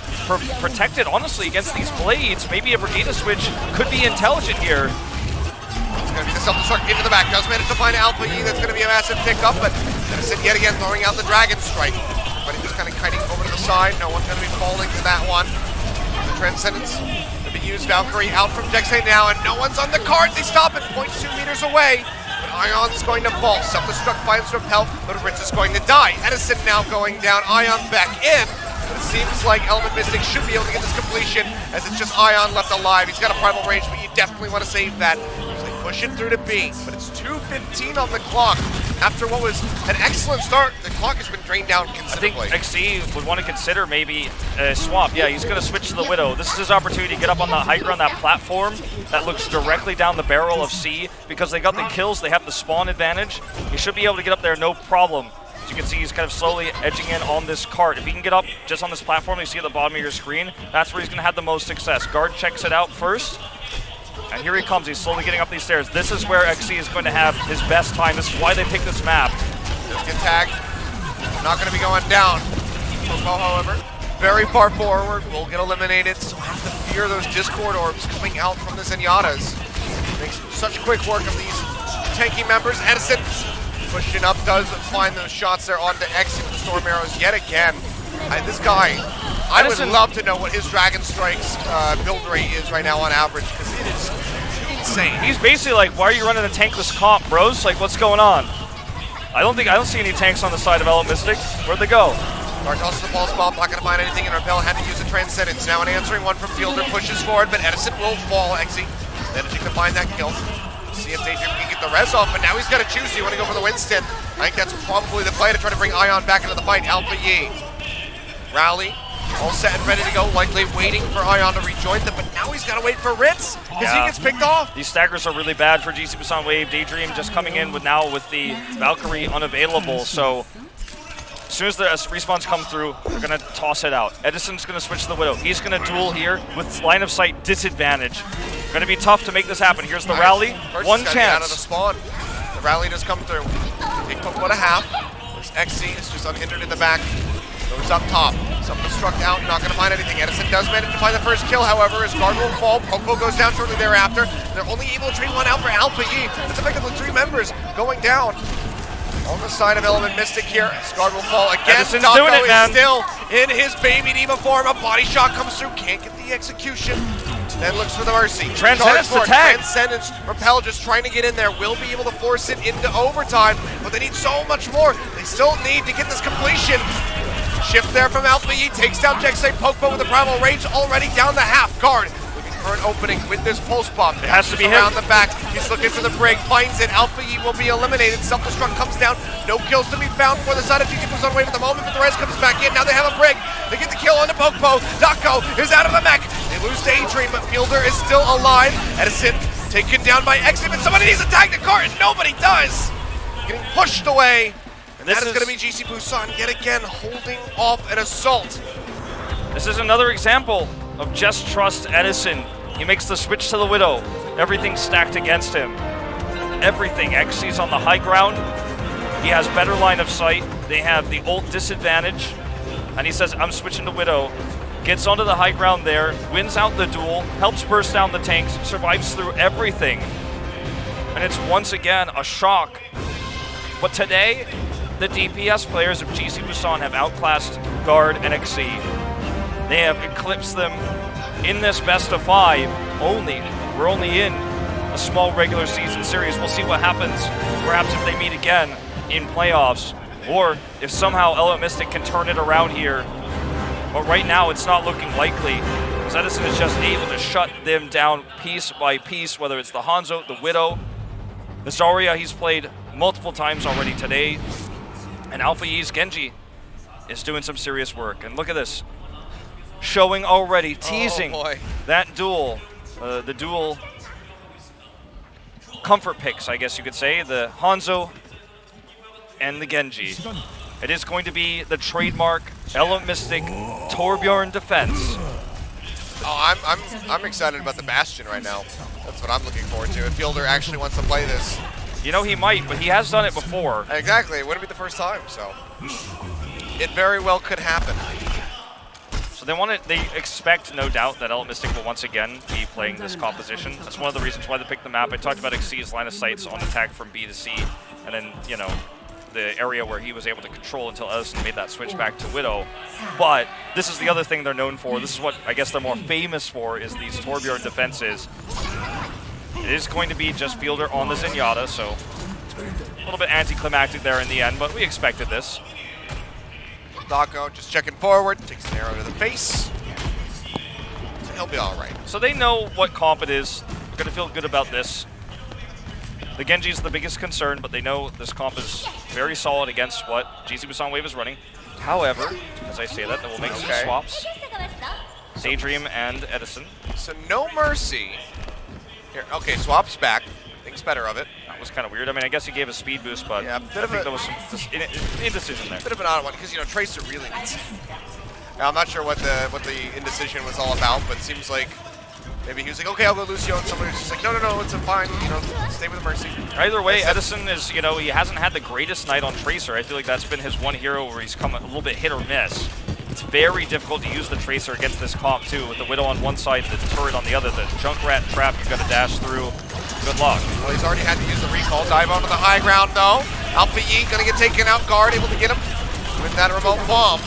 protected, honestly, against these blades. Maybe a Brigitte switch could be intelligent here. It's going to be the self-destruct into the back. Does manage to find Alpha E. That's going to be a massive pickup, but Edison yet again throwing out the Dragon Strike. But he's just kind of kiting over to the side. No one's going to be falling to that one. The Transcendence to be used. Valkyrie out from Dexay now, and no one's on the card. They stop at 0.2 meters away. But Ion's going to fall. Self-destruct finds Repel, but Ritz is going to die. Edison now going down. Ion back in. But it seems like Element Mystic should be able to get this completion, as it's just Ion left alive. He's got a primal rage, but you definitely want to save that. Push it through to B, but it's 2:15 on the clock. After what was an excellent start, the clock has been drained down considerably. I think XC would want to consider maybe a swap. Yeah, he's going to switch to the Widow. This is his opportunity to get up on the high ground, that platform that looks directly down the barrel of C. Because they got the kills, they have the spawn advantage. He should be able to get up there no problem. As you can see, he's kind of slowly edging in on this cart. If he can get up just on this platform you see at the bottom of your screen, that's where he's going to have the most success. Guard checks it out first. And here he comes, he's slowly getting up these stairs. This is where XC is going to have his best time. This is why they picked this map. Just get tagged. Not going to be going down. Popo, however, very far forward, will get eliminated. So have to fear those Discord orbs coming out from the Zenyatas. Makes such quick work of these tanky members. Edison pushing up, does find those shots there onto XC with the Storm Arrows yet again. This guy, I would love to know what his Dragon Strike's build rate is right now on average, because it is insane. He's basically like, why are you running a tankless comp, bros? Like, what's going on? I don't see any tanks on the side of Element Mystic. Where'd they go? Guard tosses the ball spot, not going to find anything, and Repel had to use the Transcendence. Now an answering one from Fielder, pushes forward, but Edison will fall. XC managing to find that kill. See if Daydream can get the res off, but now he's got to choose. Do you want to go for the Winston? I think that's probably the play to try to bring Ion back into the fight. Alpha Yi. Rally, all set and ready to go, likely waiting for Ion to rejoin them, but now he's got to wait for Ritz, because he gets picked off. These staggers are really bad for GC Busan Wave. Daydream just coming in with the Valkyrie unavailable, so As soon as the respawns come through, they're going to toss it out. Edison's going to switch to the Widow. He's going to duel here with line of sight disadvantage. Going to be tough to make this happen. Here's the rally. One chance. Out of the spawn. The rally does come through. Take Popo to half. This XC is just unhindered in the back. Goes up top. Self-destruct out. Not going to find anything. Edison does manage to find the first kill, however, as guard will fall. Popo goes down shortly thereafter. They're only able to trade one out for Alpha E. It's effectively 3 members going down. On the side of Element Mystic here, Scard will fall again. Doing it, man. Is still in his baby diva form. A body shot comes through, can't get the execution. Then looks for the Mercy. Transcendence to tag. Transcendence, Repel just trying to get in there. Will be able to force it into overtime, but they need so much more. They still need to get this completion. Shift there from Alpha E, takes down Jexay Popo with the Primal Rage already down the half. Guard looking for an opening with this pulse pop. It has to be around him. the back. He's looking for the break, finds it. Alpha E will be eliminated. Self-destruct comes down. No kills to be found for the side of GG Busan Wave at the moment, but the rest comes back in. Now they have a break. They get the kill on the Popo. Dako is out of the mech. They lose to Adrian, but Fielder is still alive. Edison taken down by Exi, but somebody needs to tag the cart, and nobody does. Getting pushed away. And that is going to be GC Busan yet again holding off an assault. This is another example of just trust Edison. He makes the switch to the Widow. Everything's stacked against him. Everything. Xi's on the high ground. He has better line of sight. They have the ult disadvantage. And he says, I'm switching to Widow. Gets onto the high ground there, wins out the duel, helps burst down the tanks, survives through everything. And it's once again a shock. But today, the DPS players of GC Busan have outclassed Guard and XC. They have eclipsed them in this best of 5 only. We're only in a small regular season series. We'll see what happens, perhaps if they meet again in playoffs, or if somehow Element Mystic can turn it around here. But right now, it's not looking likely, because Edison is just able to shut them down piece by piece, whether it's the Hanzo, the Widow, the Zarya he's played multiple times already today, and Alpha Yi's Genji is doing some serious work. And look at this, showing already, teasing that duel, the dual comfort picks, I guess you could say, the Hanzo and the Genji. It is going to be the trademark Element Mystic Torbjorn defense. Oh, I'm excited about the Bastion right now. That's what I'm looking forward to. If Fielder actually wants to play this. You know, he might, but he has done it before. Exactly. It wouldn't be the first time, so it very well could happen. So they expect, no doubt, that Element Mystic will once again be playing this composition. That's one of the reasons why they picked the map. I talked about Xc's line of sights on attack from B to C, and then, you know, the area where he was able to control until Edison made that switch back to Widow. But this is the other thing they're known for. This is what I guess they're more famous for, is these Torbjorn defenses. It is going to be just Fielder on the Zenyatta, so a little bit anticlimactic there in the end, but we expected this. Dako just checking forward, takes an arrow to the face. So he'll be all right. So they know what comp it is. We're going to feel good about this. The Genji's the biggest concern, but they know this comp is very solid against what GC Busan Wave is running. However, as I say that, they will make some swaps. Daydream and Edison. So no Mercy. Here, okay, swaps back. Thinks better of it. That was kind of weird. I mean, I guess he gave a speed boost, but yeah, I think there was some indecision there. Bit of an odd one, because, you know, Tracer really needs it. Now, I'm not sure what the indecision was all about, but it seems like maybe he was like, okay, I'll go Lucio, and somebody was just like, no, it's fine, you know, stay with Mercy. Either way, Edison is, you know, he hasn't had the greatest night on Tracer. I feel like that's been his one hero where he's come a little bit hit or miss. It's very difficult to use the Tracer against this comp, too, with the Widow on one side, the turret on the other, the Junkrat trap you've got to dash through. Good luck. Well, he's already had to use the recall. Dive onto the high ground, though. Alpha E going to get taken out. Guard able to get him with that remote bomb.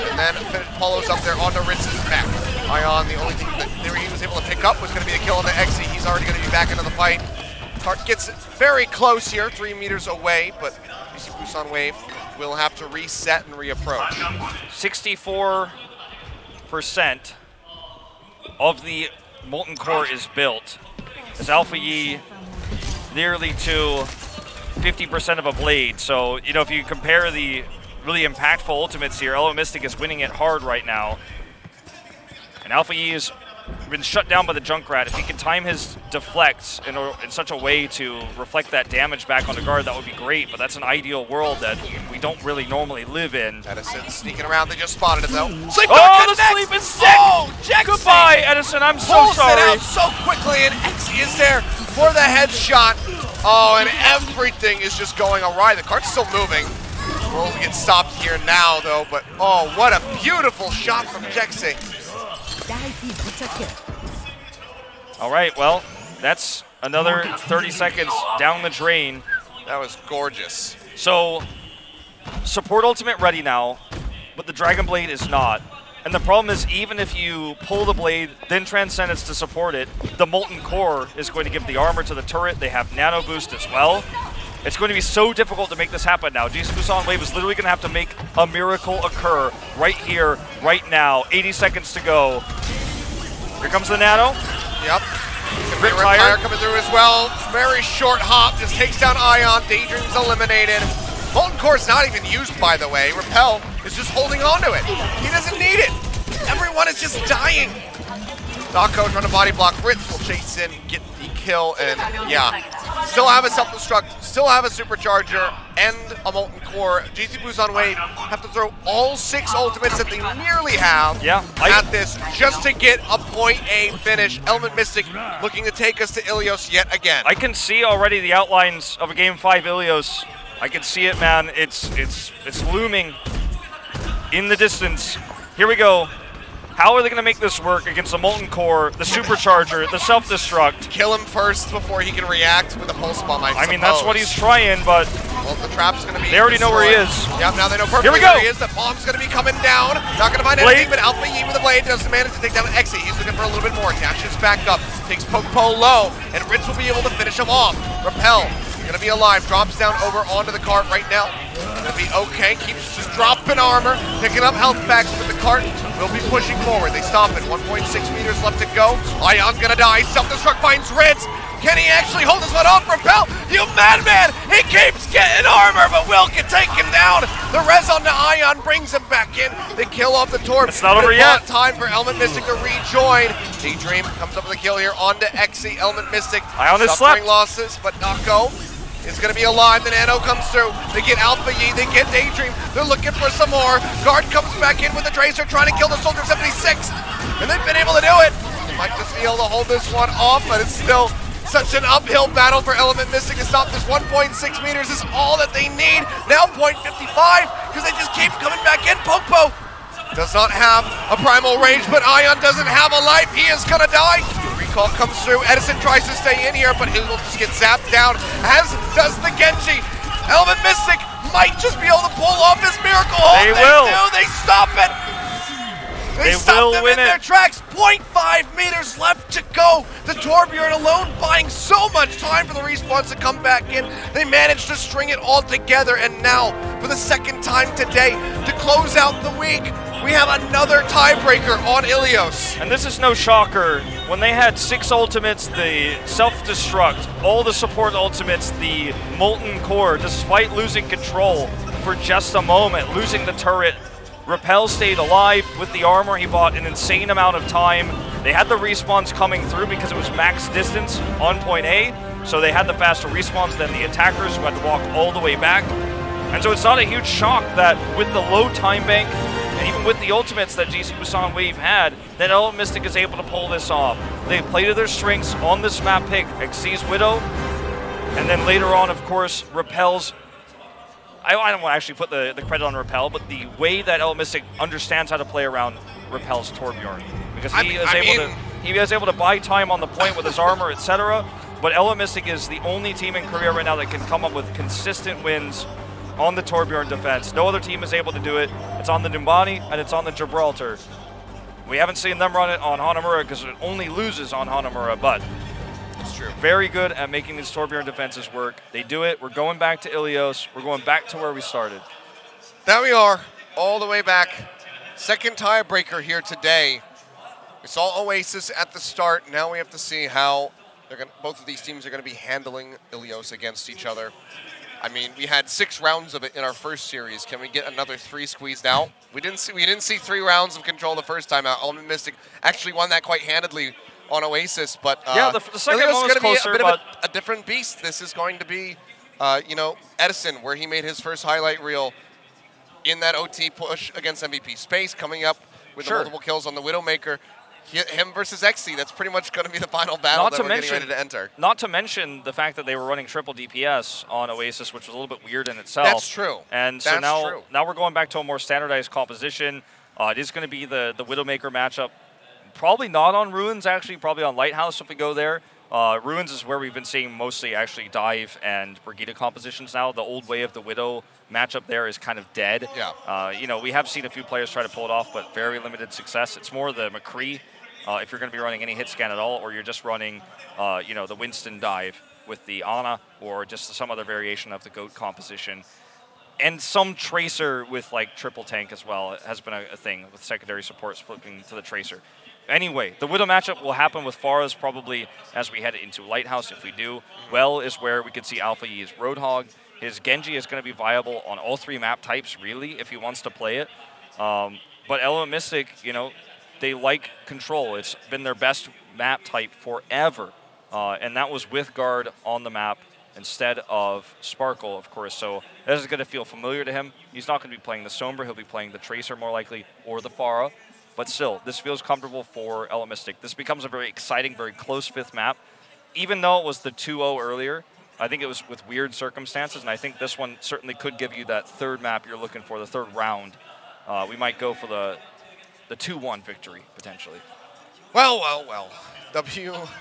And then Paulo's up there onto Ritz's back. Ion, the only thing that he was able to pick up was going to be a kill on the XE. He's already going to be back into the fight. Tart gets very close here, 3 meters away, but GC Busan Wave will have to reset and reapproach. 64% of the Molten Core is built. As Alpha Yi nearly to 50% of a blade. So, you know, if you compare the really impactful ultimates here, Element Mystic is winning it hard right now. And Alpha Yi is been shut down by the Junkrat. If he can time his deflects in such a way to reflect that damage back on the guard, that would be great, but that's an ideal world that we don't really normally live in. Edison sneaking around, they just spotted it though. Sleep the sleep is sick! Oh, Goodbye, Edison, I'm so sorry. Pulls it out so quickly, and Xe is there for the headshot. Oh, and everything is just going awry. The cart's still moving. We'll get stopped here now, though, but oh, what a beautiful shot from Xe. All right, well, that's another 30 seconds down the drain. That was gorgeous. So, support ultimate ready now, but the Dragon Blade is not. And the problem is, even if you pull the blade, then Transcendence to support it, the Molten Core is going to give the armor to the turret. They have Nano Boost as well. It's going to be so difficult to make this happen now. GC Busan Wave is literally going to have to make a miracle occur right here, right now. 80 seconds to go. Here comes the Nano. Yep. Riptire coming through as well. Very short hop, just takes down Ion. Daydream's eliminated. Molten Core's not even used, by the way. Repel is just holding on to it. He doesn't need it. Everyone is just dying. Dako trying to body block. Ritz will chase in, get the kill, and yeah. Still have a self-destruct, still have a supercharger, and a Molten Core. GC Busan Wave have to throw all 6 ultimates that they nearly have at this just to get a point A finish. Element Mystic looking to take us to Ilios yet again. I can see already the outlines of a Game 5 Ilios. I can see it, man. It's looming in the distance. Here we go. How are they going to make this work against the Molten Core, the Supercharger, the Self-Destruct? Kill him first before he can react with a Pulse Bomb, I mean, that's what he's trying, but... Well, the trap's going to be... They already know where he is. Yep, now they know perfectly where he is. The bomb's going to be coming down. Not going to find anything, but Alpha Yi with the blade doesn't manage to take down Xe. He's looking for a little bit more. Dashes back up, takes Pokepo low, and Ritz will be able to finish him off. Repel, going to be alive, drops down over onto the cart right now. Going to be okay, keeps just dropping armor, picking up health packs, but the cart will be pushing forward. They stop it, 1.6 meters left to go. Ion's gonna die, self-destruct finds Ritz. Can he actually hold this one off? Repel, you madman! He keeps getting armor, but Will can take him down. The res on the Ion brings him back in. They kill off the Torb. It's not over yet. Time for Element Mystic to rejoin. Daydream comes up with a kill here onto Xe. Element Mystic Ion is suffering slept. losses, but Nako is going to be alive. The Nano comes through. They get Alpha Yi. They get Daydream. They're looking for some more. Guard comes back in with the Tracer, trying to kill the Soldier 76. And they've been able to do it. They might just be able to hold this one off, but it's still such an uphill battle for Element Mystic to stop this. 1.6 meters is all that they need. Now 0.55, because they just keep coming back in. Pokepo does not have a primal range, but Ion doesn't have a life. He is going to die. Recall comes through. Edison tries to stay in here, but he will just get zapped down, as does the Genji. Element Mystic might just be able to pull off this miracle hold. They will. They stop it. They stop them in their tracks. 0.5 meters left to go. The Torbjorn alone buying so much time for the respawns to come back in. They managed to string it all together, and now, for the second time today, to close out the week, we have another tiebreaker on Ilios. And this is no shocker. When they had 6 ultimates, the self-destruct, all the support ultimates, the Molten Core, despite losing control for just a moment, losing the turret, Repel stayed alive with the armor. He bought an insane amount of time. They had the respawns coming through because it was max distance on point A, so they had the faster respawns than the attackers who had to walk all the way back. And so it's not a huge shock that with the low time bank, and even with the ultimates that GC Busan Wave had, that Element Mystic is able to pull this off. They play to their strengths on this map pick, Xyz's Widow, and then later on, of course, Repel's. I don't want to actually put the credit on Repel, but the way that Element Mystic understands how to play around Repel's Torbjorn, because he is able to buy time on the point with his armor, etc. But Element Mystic is the only team in Korea right now that can come up with consistent wins on the Torbjorn defense. No other team is able to do it. It's on the Numbani and it's on the Gibraltar. We haven't seen them run it on Hanamura because it only loses on Hanamura, but it's true. Very good at making these Torbjorn defenses work. They do it. We're going back to Ilios. We're going back to where we started. There we are, all the way back. Second tiebreaker here today. We saw Oasis at the start. Now we have to see how both of these teams are going to be handling Ilios against each other. I mean, we had 6 rounds of it in our first series. Can we get another 3 squeezed out? We didn't see 3 rounds of control the first time out. Element Mystic actually won that quite handedly on Oasis, but yeah, the second one was closer, be a bit of a different beast. This is going to be, you know, Edison, where he made his first highlight reel in that OT push against MVP Space, coming up with the multiple kills on the Widowmaker. Him versus XC, that's pretty much going to be the final battle that we're getting ready to enter. Not to mention the fact that they were running triple DPS on Oasis, which was a little bit weird in itself. That's true. And so now we're going back to a more standardized composition. It is going to be the Widowmaker matchup. Probably not on Ruins, actually. Probably on Lighthouse if we go there. Ruins is where we've been seeing mostly actually Dive and Brigitte compositions now. The old way of the Widow matchup there is kind of dead. Yeah. You know, we have seen a few players try to pull it off, but very limited success. It's more the McCree, if you're going to be running any hit scan at all, or you're just running, you know, the Winston Dive with the Ana, or just some other variation of the GOAT composition. And some Tracer with, like, triple tank as well. It has been a thing with secondary support flipping to the Tracer. Anyway, the Widow matchup will happen with Faraz probably as we head into Lighthouse. If we do, well is where we could see Alpha Yi's Roadhog. His Genji is going to be viable on all 3 map types, really, if he wants to play it. But Element Mystic, you know, they like control. It's been their best map type forever. And that was with Guard on the map instead of Sparkle, of course. So this is going to feel familiar to him. He's not going to be playing the Sombra. He'll be playing the Tracer more likely, or the Pharah. But still, this feels comfortable for Element Mystic. This becomes a very exciting, very close 5th map. Even though it was the 2-0 earlier, I think it was with weird circumstances, and I think this one certainly could give you that 3rd map you're looking for, the 3rd round. We might go for the 2-1 victory, potentially. Well. WGS.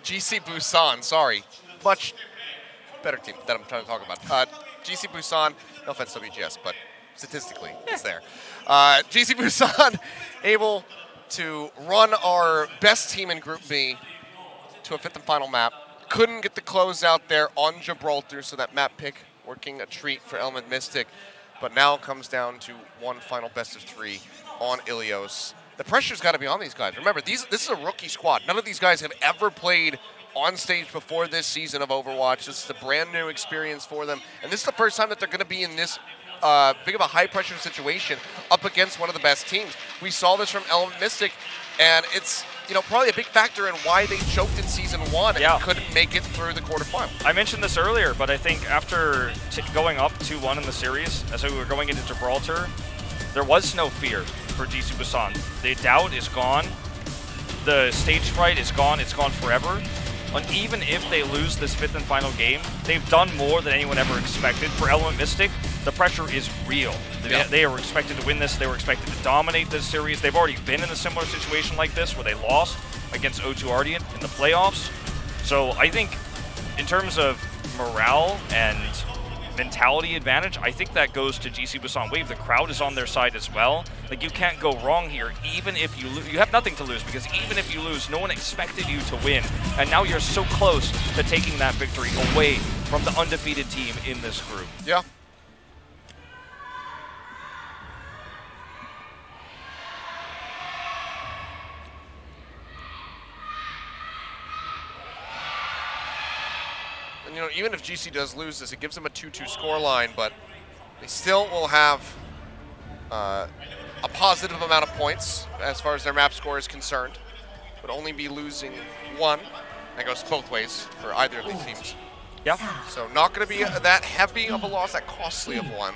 GC Busan, sorry. Much better team that I'm trying to talk about. GC Busan, no offense WGS, but statistically, it's there. GC Busan able to run our best team in Group B to a 5th and final map. Couldn't get the close out there on Gibraltar, so that map pick working a treat for Element Mystic. But now it comes down to one final best of 3 on Achilios. The pressure's got to be on these guys. Remember, this is a rookie squad. None of these guys have ever played on stage before this season of Overwatch. This is a brand new experience for them. And this is the first time that they're going to be in this big of a high-pressure situation up against one of the best teams. We saw this from Element Mystic, and it's, you know, probably a big factor in why they choked in Season 1 and couldn't make it through the quarterfinal. I mentioned this earlier, but I think after going up 2-1 in the series, as we were going into Gibraltar, there was no fear for GC Busan. The doubt is gone. The stage fright is gone. It's gone forever. And even if they lose this 5th and final game, they've done more than anyone ever expected. For Element Mystic, the pressure is real. They were expected to win this. They were expected to dominate this series. They've already been in a similar situation like this where they lost against O2 Ardian in the playoffs. So I think in terms of morale and mentality advantage, I think that goes to GC Busan Wave. The crowd is on their side as well. Like, you can't go wrong here. Even if you lose, you have nothing to lose, because even if you lose, no one expected you to win. And now you're so close to taking that victory away from the undefeated team in this group. Yeah. And, you know, even if GC does lose this, it gives them a 2-2 scoreline, but they still will have a positive amount of points as far as their map score is concerned, but only be losing 1. That goes both ways for either of these teams. Yeah. So not going to be that heavy of a loss, that costly of one.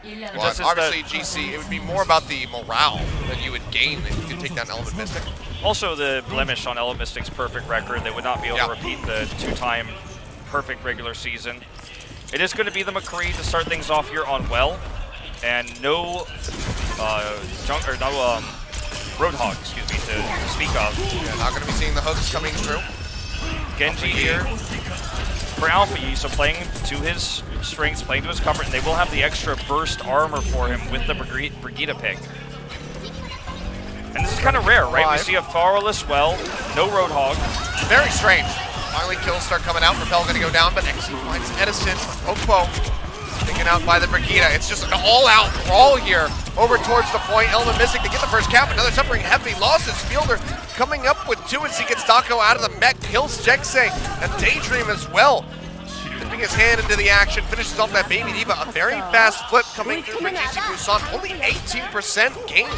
But obviously, GC, it would be more about the morale that you would gain if you could take down Element Mystic. Also, the blemish on Element Mystic's perfect record. They would not be able to repeat the 2-time perfect regular season. It is going to be the McCree to start things off here on Well, and no Roadhog, excuse me, to speak of. Yeah, not going to be seeing the hooks coming through. Genji here for Alpha Yi, so playing to his strengths, playing to his comfort, and they will have the extra burst armor for him with the Brigitte pick. And this is kind of rare, right? We see a Farless Well, no Roadhog. Very strange. Finally, kills start coming out. Repel going to go down, but XC finds Edison. Okpo taken out by the Brigitte. It's just an all-out brawl here over towards the point. Element Mystic to get the first cap. Another suffering heavy losses. Fielder coming up with 2 as he gets Dako out of the mech. Kills Jexay and Daydream as well. The dipping his hand into the action, finishes off that Baby Diva. A very fast flip coming through for GC Busan, only 18% gained.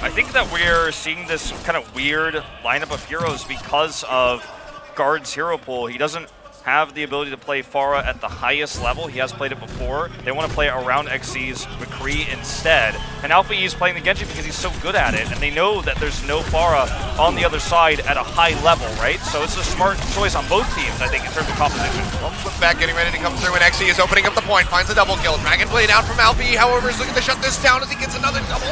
I think that we're seeing this kind of weird lineup of heroes because of Guard's hero pool. He doesn't have the ability to play Pharah at the highest level. He has played it before. They want to play around XC's McCree instead. And Alpha E is playing the Genji because he's so good at it, and they know that there's no Pharah on the other side at a high level, right? So it's a smart choice on both teams, I think, in terms of composition. One flip back, getting ready to come through, and XC is opening up the point, finds a double kill. Dragon Blade out from Alpha E, however, is looking to shut this down as he gets another double.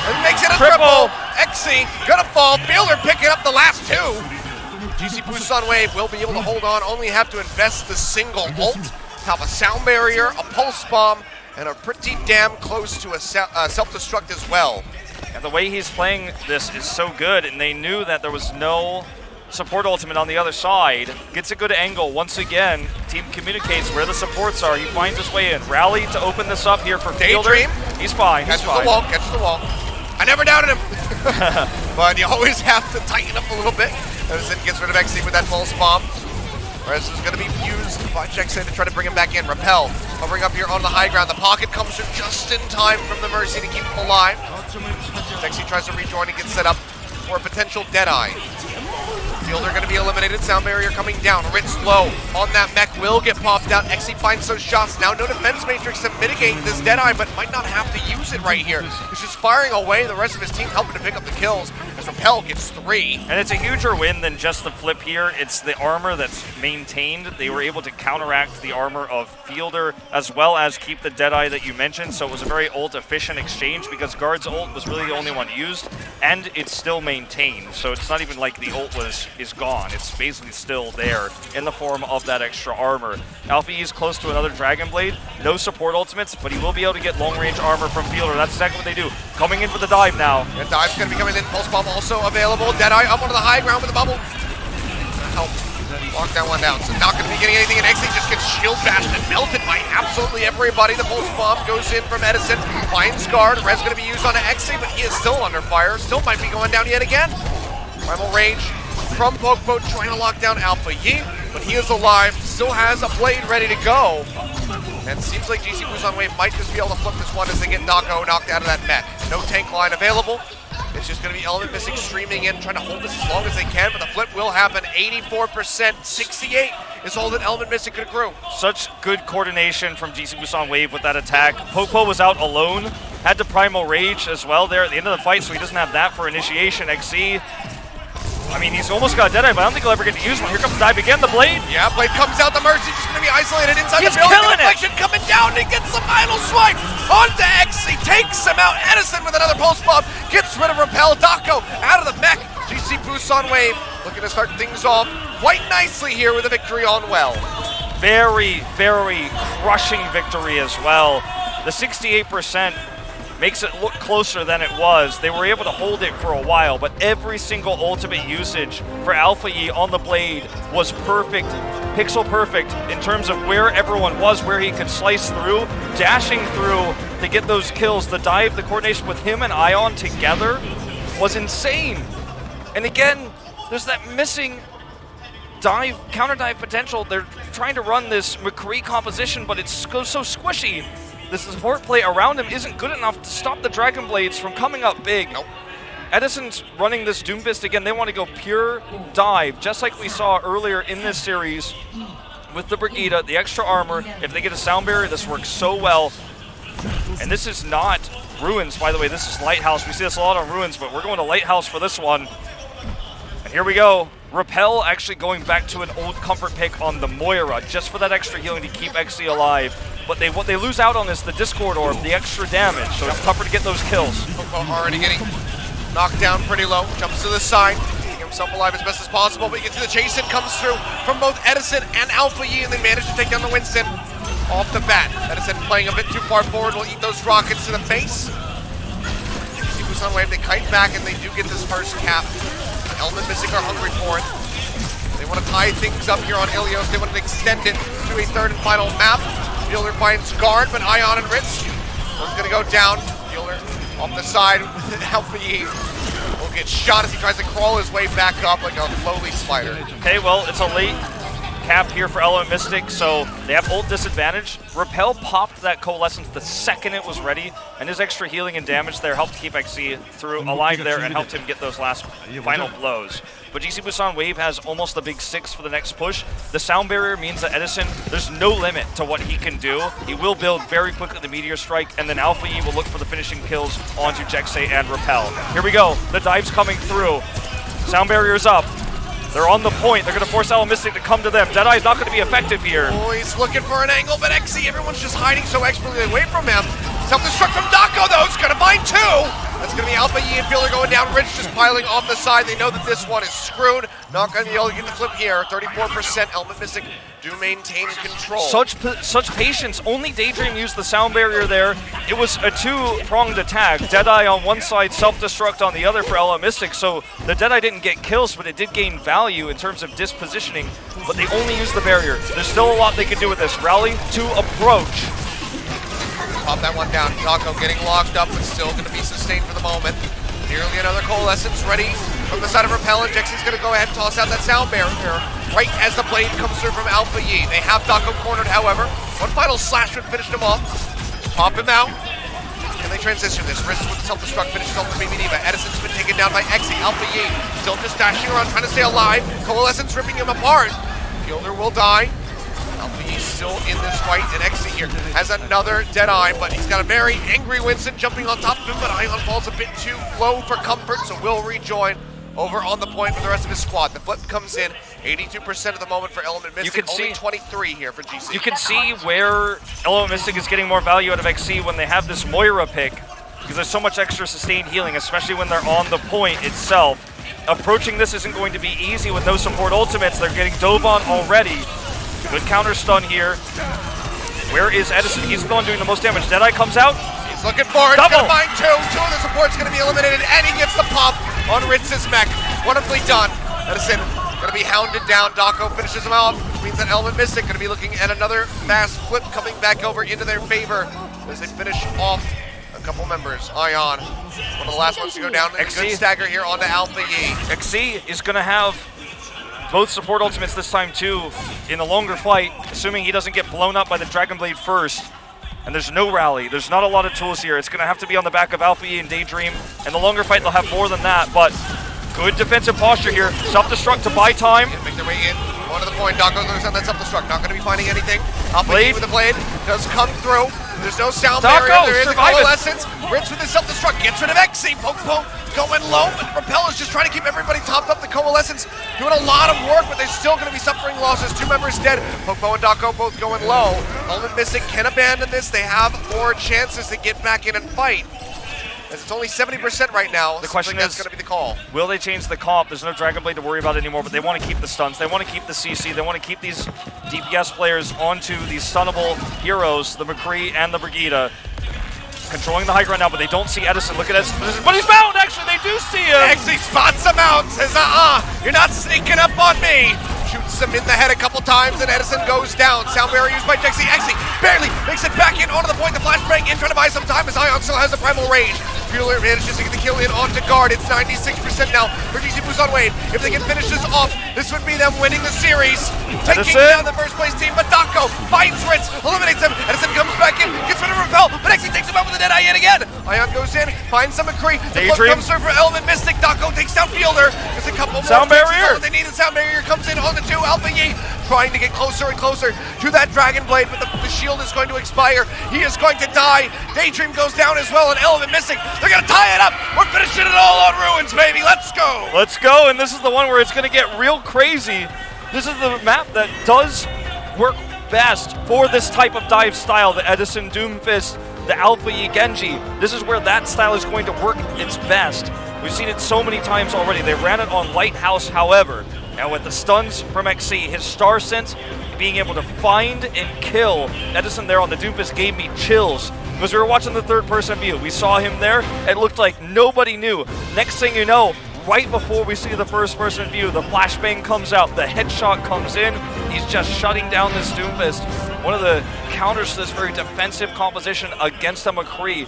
And makes it a triple. XC gonna fall. Fielder picking up the last two. GC Busan Wave will be able to hold on, only have to invest the single ult, have a sound barrier, a pulse bomb, and are pretty damn close to a self-destruct as well. And the way he's playing this is so good, and they knew that there was no support ultimate on the other side. Gets a good angle once again. Team communicates where the supports are. He finds his way in. Rally to open this up here for Fielder. Daydream. He's fine. Catches the wall, catches the wall. I never doubted him. But you always have to tighten up a little bit. Edison gets rid of XC with that pulse bomb. Whereas is going to be used by Jackson to try to bring him back in. Repel hovering up here on the high ground. The pocket comes through just in time from the Mercy to keep him alive. XC tries to rejoin and gets set up for a potential Deadeye. Fielder going to be eliminated. Sound barrier coming down. Ritz low on that mech will get popped out. XC finds those shots. Now no defense matrix to mitigate this Deadeye, but might not have to use it right here. He's just firing away. The rest of his team helping to pick up the kills as Repel gets 3. And it's a huger win than just the flip here. It's the armor that's maintained. They were able to counteract the armor of Fielder as well as keep the Deadeye that you mentioned. So it was a very ult efficient exchange because Guard's ult was really the only one used, and it's still maintained. So it's not even like the ult is gone. It's basically still there in the form of that extra armor. Alpha E is close to another Dragon Blade. No support ultimates, but he will be able to get long-range armor from Fielder. That's exactly what they do. Coming in for the dive now. The dive's going to be coming in. Pulse bomb also available. Deadeye up onto the high ground with a bubble. Help. Lock that one down. So not going to be getting anything, and XC just gets shield bashed and melted by absolutely everybody. The pulse bomb goes in from Edison. Finds Guard. Red's going to be used on XC, but he is still under fire. Still might be going down yet again. Primal Rage from Pokepo trying to lock down Alpha Yi, but he is alive, still has a blade ready to go. And it seems like GC Busan Wave might just be able to flip this one as they get Dako knocked out of that mech. No tank line available. It's just going to be Element Missing streaming in, trying to hold this as long as they can, but the flip will happen. 84%, 68 is all that Element Missing could accrue. Such good coordination from GC Busan Wave with that attack. Pokepo was out alone, had to Primal Rage as well there at the end of the fight, so he doesn't have that for initiation. XC, I mean, he's almost got a Deadeye, but I don't think he'll ever get to use one. Here comes the dive again, the Blade. Yeah, Blade comes out, the Mercy just going to be isolated inside he's the building. Killing the deflection coming down, and he gets the final swipe onto XC, takes him out. Edison with another pulse bomb, gets rid of Repel. Dako out of the mech. GC Busan Wave looking to start things off quite nicely here with a victory on Well. Very, very crushing victory as well. The 68% makes it look closer than it was. They were able to hold it for a while, but every single ultimate usage for Alpha Yi on the Blade was perfect, pixel perfect in terms of where everyone was, where he could slice through, dashing through to get those kills. The dive, the coordination with him and Ion together was insane. And again, there's that missing dive, counter dive potential. They're trying to run this McCree composition, but it's so squishy. The support play around him isn't good enough to stop the Dragon Blades from coming up big. Nope. Edison's running this Doomfist again. They want to go pure dive, just like we saw earlier in this series with the Brigitte, the extra armor. If they get a sound barrier, this works so well. And this is not Ruins, by the way. This is Lighthouse. We see this a lot on Ruins, but we're going to Lighthouse for this one. And here we go. Repel actually going back to an old comfort pick on the Moira, just for that extra healing to keep XC alive. But what they lose out on is the Discord Orb, the extra damage, so it's tougher to get those kills. Already getting knocked down pretty low, jumps to the side, keeping himself alive as best as possible, but he gets to the chase in, comes through from both Edison and Alpha Yi, and they manage to take down the Winston off the bat. Edison playing a bit too far forward, will eat those rockets to the face. GC Busan Wave, they kite back, and they do get this first cap. Element Missing are hungry for it. They want to tie things up here on Achilios. They want to extend it to a third and final map. Fielder finds Guard, but Ion and Ritz one's going to go down. Fielder off the side with Alpha Yi will get shot as he tries to crawl his way back up like a lowly spider. Okay, well, it's a late cap here for Element Mystic, so they have ult disadvantage. Repel popped that Coalescence the second it was ready, and his extra healing and damage there helped keep XC alive there and helped him get those last final blows. But GC Busan Wave has almost the big 6 for the next push. The sound barrier means that Edison, there's no limit to what he can do. He will build very quickly the Meteor Strike, and then Alpha E will look for the finishing kills onto Jexay and Repel. Here we go. The dive's coming through. Sound barrier's up. They're on the point. They're going to force Element Mystic to come to them. Deadeye's not going to be effective here. Oh, he's looking for an angle, but XC, everyone's just hiding so expertly away from him. Self-destruct from Dako, though. He's going to find 2. That's going to be Alpha E and Fielder going down. Rich just piling off the side. They know that this one is screwed. Not going to be able to get the flip here. 34% Element Mystic do maintain control. Such patience. Only Daydream used the sound barrier there. It was a 2-pronged attack. Deadeye on one side, self-destruct on the other for Element Mystic. So the Deadeye didn't get kills, but it did gain value in terms of dispositioning. But they only used the barrier. There's still a lot they can do with this. Rally to approach. Pop that one down. Dako getting locked up, but still going to be sustained for the moment. Nearly another Coalescence ready from the side of Repel, and Jexy's going to go ahead and toss out that sound barrier right as the blade comes through from Alpha Yi. They have Dako cornered, however. One final slash would finish him off. Pop him out. And they transition this. Wrist with self-destruct finishes off the Baby Diva. Edison's been taken down by Xe. Alpha Yi still just dashing around trying to stay alive. Coalescence ripping him apart. Fielder will die. Alpha Yi's still in this fight, and Xe here has another Deadeye, but he's got a very angry Winston jumping on top of him, but Ion falls a bit too low for comfort, so will rejoin over on the point for the rest of his squad. The flip comes in, 82% of the moment for Element Mystic, only 23 here for GC. You can see where Element Mystic is getting more value out of XC when they have this Moira pick, because there's so much extra sustained healing, especially when they're on the point itself. Approaching this isn't going to be easy with no support ultimates. They're getting dove on already. Good counter stun here. Where is Edison? He's the one doing the most damage. Deadeye comes out. He's looking for it. He's going to find 2. 2 of the supports going to be eliminated, and he gets the pop on Ritz's mech. Wonderfully done. Edison going to be hounded down. Dako finishes him off, which means that Element Mystic going to be looking at another fast flip coming back over into their favor as they finish off a couple members. Ion, one of the last ones to go down. A good stagger here onto Alpha Yi. XC is going to have both support ultimates this time too in the longer fight, assuming he doesn't get blown up by the Dragon Blade first. And there's no rally. There's not a lot of tools here. It's going to have to be on the back of Alpha E and Daydream. And the longer fight, they'll have more than that. But good defensive posture here. Self-destruct to buy time. Make their way in. Going to the point. Dako goes on that self-destruct. Not going to be finding anything. Alpha E with the blade does come through. There's no sound barrier. There is a Coalescence. Ritz with the self-destruct. Gets rid of Xe. Poke going low, but Repel is just trying to keep everybody topped up. The Coalescence doing a lot of work, but they're still going to be suffering losses. 2 members dead. Popo and Dako both going low. Element Mystic can abandon this. They have more chances to get back in and fight. As it's only 70% right now. The question is, that's going to be the call. Will they change the comp? There's no Dragon Blade to worry about anymore, but they want to keep the stuns. They want to keep the CC. They want to keep these DPS players onto these stunnable heroes, the McCree and the Brigida. Controlling the high ground now, but they don't see Edison. Look at Edison. But he's found! Actually, they do see him! Xe spots him out, says, you're not sneaking up on me! Shoots him in the head a couple times, and Edison goes down. Sound barrier used by Xe. Xe barely makes it back in onto the point. The flashbang in, trying to buy some time as Ion still has the primal rage. Bueller manages to get the kill in onto guard. It's 96% now for GC Busan Wave. If they can finish this off, this would be them winning the series. Taking down the first place team, but Dako finds Ritz, eliminates him. Edison comes back in, gets rid of Repel, but Xe takes him out with a Deadeye yet again. Ion goes in, finds some McCree. The flip comes through for Element Mystic. Dako takes down Fielder. There's a couple more. Sound barrier. What they need, and sound barrier comes in on the 2. Alpha Yi trying to get closer and closer to that Dragon Blade, but the shield is going to expire. He is going to die. Daydream goes down as well, and Element Mystic, they're going to tie it up. We're finishing it all on Ruins, baby. Let's go. Let's go, and this is the one where it's going to get real crazy. This is the map that does work best for this type of dive style, the Edison Doomfist, the Alpha Yi Genji. This is where that style is going to work its best. We've seen it so many times already. They ran it on Lighthouse, however. Now with the stuns from Xe, his Star Sense, being able to find and kill Edison there on the Doomfist gave me chills. Because we were watching the third-person view. We saw him there. It looked like nobody knew. Next thing you know, right before we see the first-person view, the flashbang comes out, the headshot comes in. He's just shutting down this Doomfist. One of the counters to this very defensive composition against the McCree.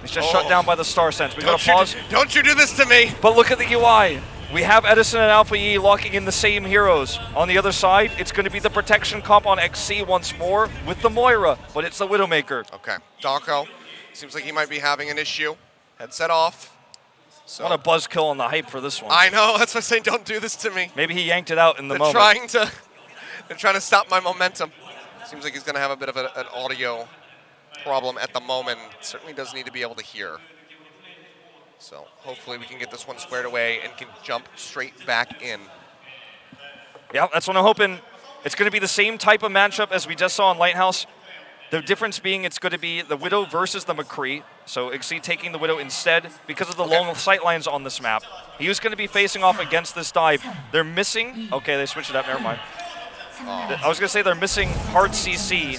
He's just shut down by the Star Sense. We gotta pause. Don't you do this to me! But look at the UI. we have Edison and Alpha E locking in the same heroes. On the other side, it's going to be the protection comp on XC once more with the Moira, but it's the Widowmaker. Okay, Dako seems like he might be having an issue. Headset off. So. What a buzzkill on the hype for this one. I know, that's what I'm saying, don't do this to me. Maybe he yanked it out in the moment. They're trying to stop my momentum. Seems like he's going to have a bit of an audio problem at the moment. Certainly does need to be able to hear. So hopefully we can get this one squared away and can jump straight back in. Yeah, that's what I'm hoping. It's going to be the same type of matchup as we just saw in Lighthouse. The difference being it's going to be the Widow versus the McCree. So XC taking the Widow instead because of the long sight lines on this map. He was going to be facing off against this dive. They're missing. Okay, they switched it up. Never mind. I was going to say they're missing hard CC.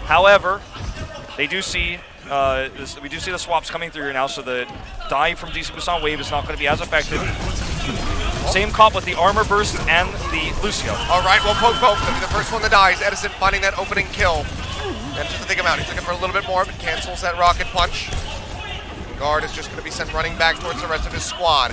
However, they do see we do see the swaps coming through here now, so the dive from GC Busan Wave is not going to be as effective. Same comp with the armor burst and the Lucio. All right, well, Poke going to be the first one that dies. Edison finding that opening kill. And just to take him out, he's looking for a little bit more, but cancels that rocket punch. Guard is just going to be sent running back towards the rest of his squad.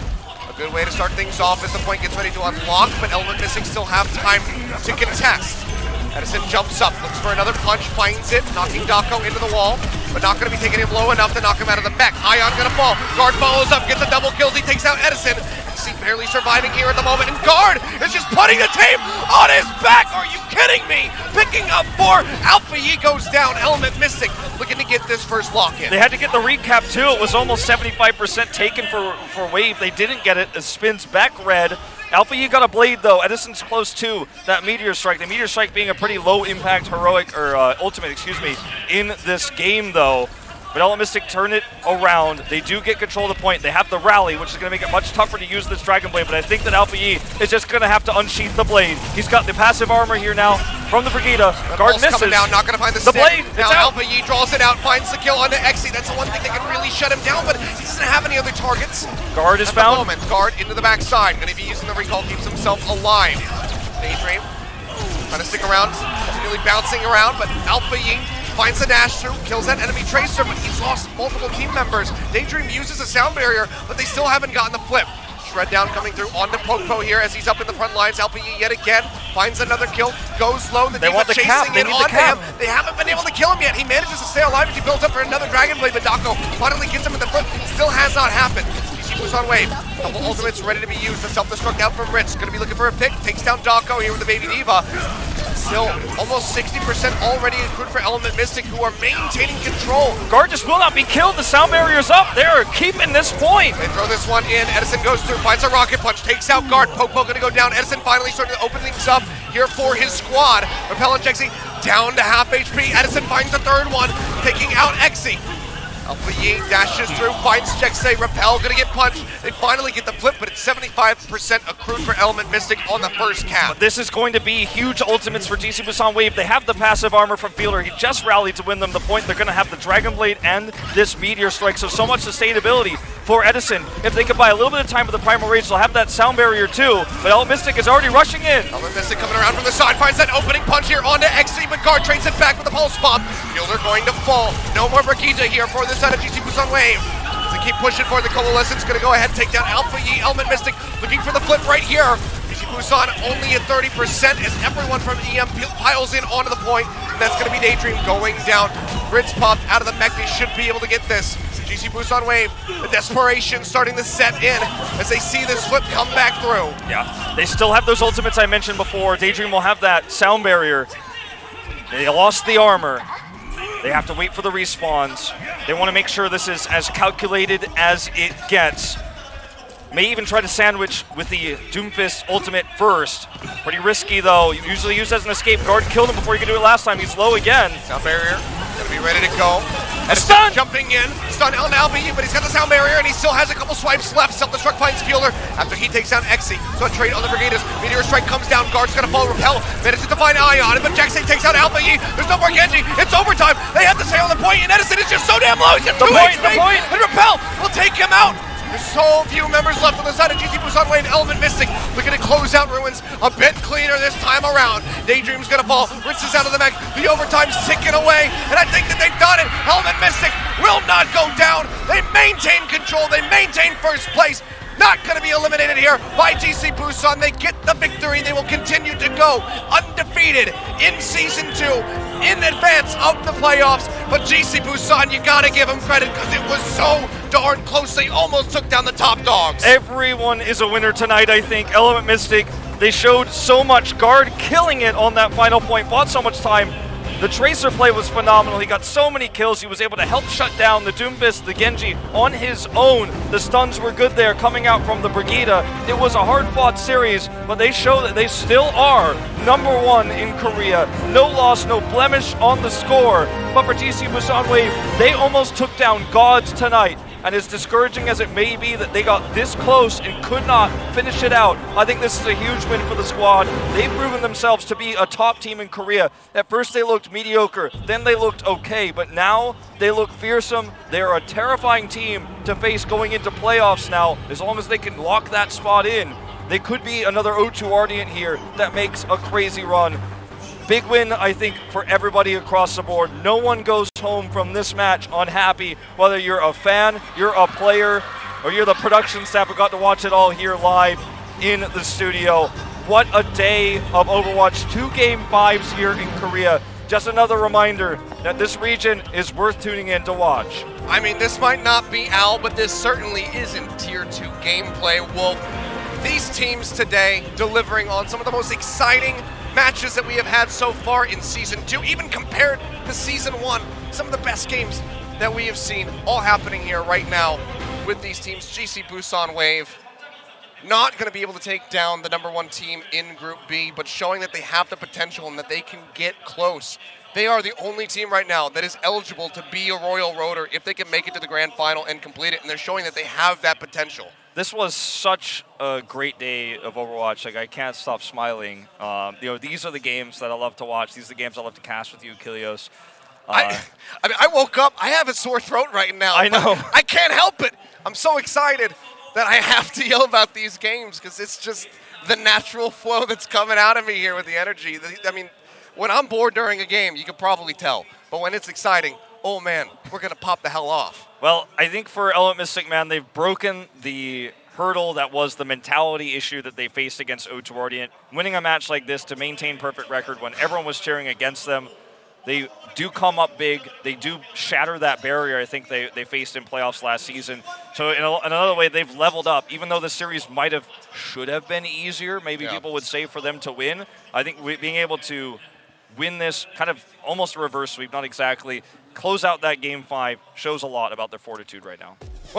A good way to start things off as the point gets ready to unlock, but Element Missing still have time to contest. Edison jumps up, looks for another punch, finds it, knocking Dako into the wall, but not going to be taking him low enough to knock him out of the mech. Ion going to fall. Guard follows up, gets a double kill. He takes out Edison. XC barely surviving here at the moment, and Guard is just putting the tape on his back. Are you kidding me? Picking up 4. Alpha Yi goes down. Element Mystic looking to get this first lock in. They had to get the recap too. It was almost 75% taken for Wave. They didn't get it. It spins back red. Alpha Yi got a blade though. Edison's close to that Meteor Strike. The Meteor Strike being a pretty low impact heroic or ultimate, excuse me, in this game though. But Element Mystic turn it around. They do get control of the point. They have the rally, which is going to make it much tougher to use this Dragon Blade, but I think that Alpha Yi is just going to have to unsheath the blade. He's got the passive armor here now from the Brigida. Guard misses. Coming down, not going to find the blade. Now Alpha Yi draws it out, finds the kill onto XC. That's the one thing that can really shut him down, but he doesn't have any other targets. Guard is found. At the moment, Guard into the backside. Going to be using the recall, keeps himself alive. Daydream trying to stick around, continually bouncing around, but Alpha Yi finds the dash through, kills that enemy tracer, but he's lost multiple team members. Daydream uses a sound barrier, but they still haven't gotten the flip. Shred down coming through onto Popo here as he's up in the front lines. Alpha Yi yet again finds another kill, goes low. They want the cap. They need the cap. They haven't been able to kill him yet. He manages to stay alive as he builds up for another Dragon Blade, but Dako finally gets him in the flip. Still has not happened. GC Busan Wave. Couple ultimates ready to be used. The self-destruct out from Ritz. Going to be looking for a pick. Takes down Dako here with the Baby Diva. Still almost 60% already accrued for Element Mystic, who are maintaining control. Guard just will not be killed. The sound barrier's up. They're keeping this point. They throw this one in. Edison goes through, finds a rocket punch, takes out Guard. Popo going to go down. Edison finally starting to open things up here for his squad. Repellent Jexy down to half HP. Edison finds the third one, taking out XC. Alpha Yi dashes through, finds Jexay. Repel gonna get punched. They finally get the flip, but it's 75% accrued for Element Mystic on the first cap. But this is going to be huge ultimates for GC Busan Wave. They have the passive armor from Fielder. He just rallied to win them the point. They're gonna have the Dragon Blade and this Meteor Strike, so much sustainability for Edison. If they could buy a little bit of time with the Primal Rage, they'll have that sound barrier too, but Element Mystic is already rushing in. Element Mystic coming around from the side, finds that opening punch here onto XC, but Guard trades it back with a pulse bomb. Fielder going to fall. No more Brigida here for this side of GC Busan Wave. They keep pushing for the Coalescence, gonna go ahead and take down Alpha Yi. Element Mystic looking for the flip right here. GC Busan only at 30% as everyone from EM piles in onto the point, and that's gonna be Daydream going down. Ritz popped out of the mech, they should be able to get this. GC Busan Wave, the desperation starting to set in as they see this flip come back through. Yeah, they still have those ultimates I mentioned before. Daydream will have that sound barrier. They lost the armor. They have to wait for the respawns. They want to make sure this is as calculated as it gets. May even try to sandwich with the Doomfist ultimate first. Pretty risky though. Usually used as an escape. Guard killed him before he could do it last time. He's low again. Sound barrier, gonna be ready to go. Stun! Jumping in, stun El Nalbi, but he's got the sound barrier and he still has a couple swipes left. Self-destruct finds Fielder after he takes down XC. So a trade on the Brigaders. Meteor Strike comes down, Guard's gonna fall, Repel, manages to find Ion, but Jackson takes out Alpha Yi. There's no more Genji, it's overtime. They have to stay on the point, and Edison is just so damn low. He's got 2 HP, and Repel will take him out. There's so few members left on the side of GC Busan Wave. Element Mystic looking to close out Ruins a bit cleaner this time around. Daydream's gonna fall. Ritz is out of the mech. The overtime's ticking away, and I think that they've done it. Element Mystic will not go down. They maintain control. They maintain first place. not going to be eliminated here by GC Busan. They get the victory. They will continue to go undefeated in Season 2 in advance of the playoffs. But GC Busan, you got to give them credit because it was so darn close. They almost took down the top dogs. Everyone is a winner tonight, I think. Element Mystic, they showed so much. Guard killing it on that final point, bought so much time. The Tracer play was phenomenal. He got so many kills. He was able to help shut down the Doomfist, the Genji on his own. The stuns were good there coming out from the Brigida. It was a hard-fought series, but they show that they still are #1 in Korea. No loss, no blemish on the score. But for GC Busan Wave, they almost took down gods tonight. And as discouraging as it may be that they got this close and could not finish it out, I think this is a huge win for the squad. They've proven themselves to be a top team in Korea. At first they looked mediocre, then they looked okay, but now they look fearsome. They're a terrifying team to face going into playoffs now. As long as they can lock that spot in, they could be another O2 Ardent here that makes a crazy run. Big win, I think, for everybody across the board. No one goes home from this match unhappy, whether you're a fan, you're a player, or you're the production staff who got to watch it all here live in the studio. What a day of Overwatch. 2 Game 5s here in Korea. Just another reminder that this region is worth tuning in to watch. I mean, this might not be Al, but this certainly isn't Tier 2 gameplay, Wolf. These teams today delivering on some of the most exciting matches that we have had so far in Season 2, even compared to Season 1. Some of the best games that we have seen all happening here right now with these teams. GC Busan Wave not going to be able to take down the #1 team in Group B, but showing that they have the potential and that they can get close. They are the only team right now that is eligible to be a Royal Roader if they can make it to the Grand Final and complete it, and they're showing that they have that potential. This was such a great day of Overwatch. Like, I can't stop smiling. You know, these are the games that I love to watch. These are the games I love to cast with you, Achilios. I mean, I woke up, I have a sore throat right now. I know. I can't help it. I'm so excited that I have to yell about these games because it's just the natural flow that's coming out of me here with the energy. I mean, when I'm bored during a game, you can probably tell. But when it's exciting, oh man, we're going to pop the hell off. Well, I think for Element Mystic, man, they've broken the hurdle that was the mentality issue that they faced against O2 Ardent. Winning a match like this to maintain perfect record when everyone was cheering against them, they do come up big. They do shatter that barrier I think they faced in playoffs last season. So in another way, they've leveled up. Even though the series should have been easier, maybe people would say, for them to win, I think being able to win this kind of almost a reverse sweep, not exactly, close out that Game 5 shows a lot about their fortitude right now.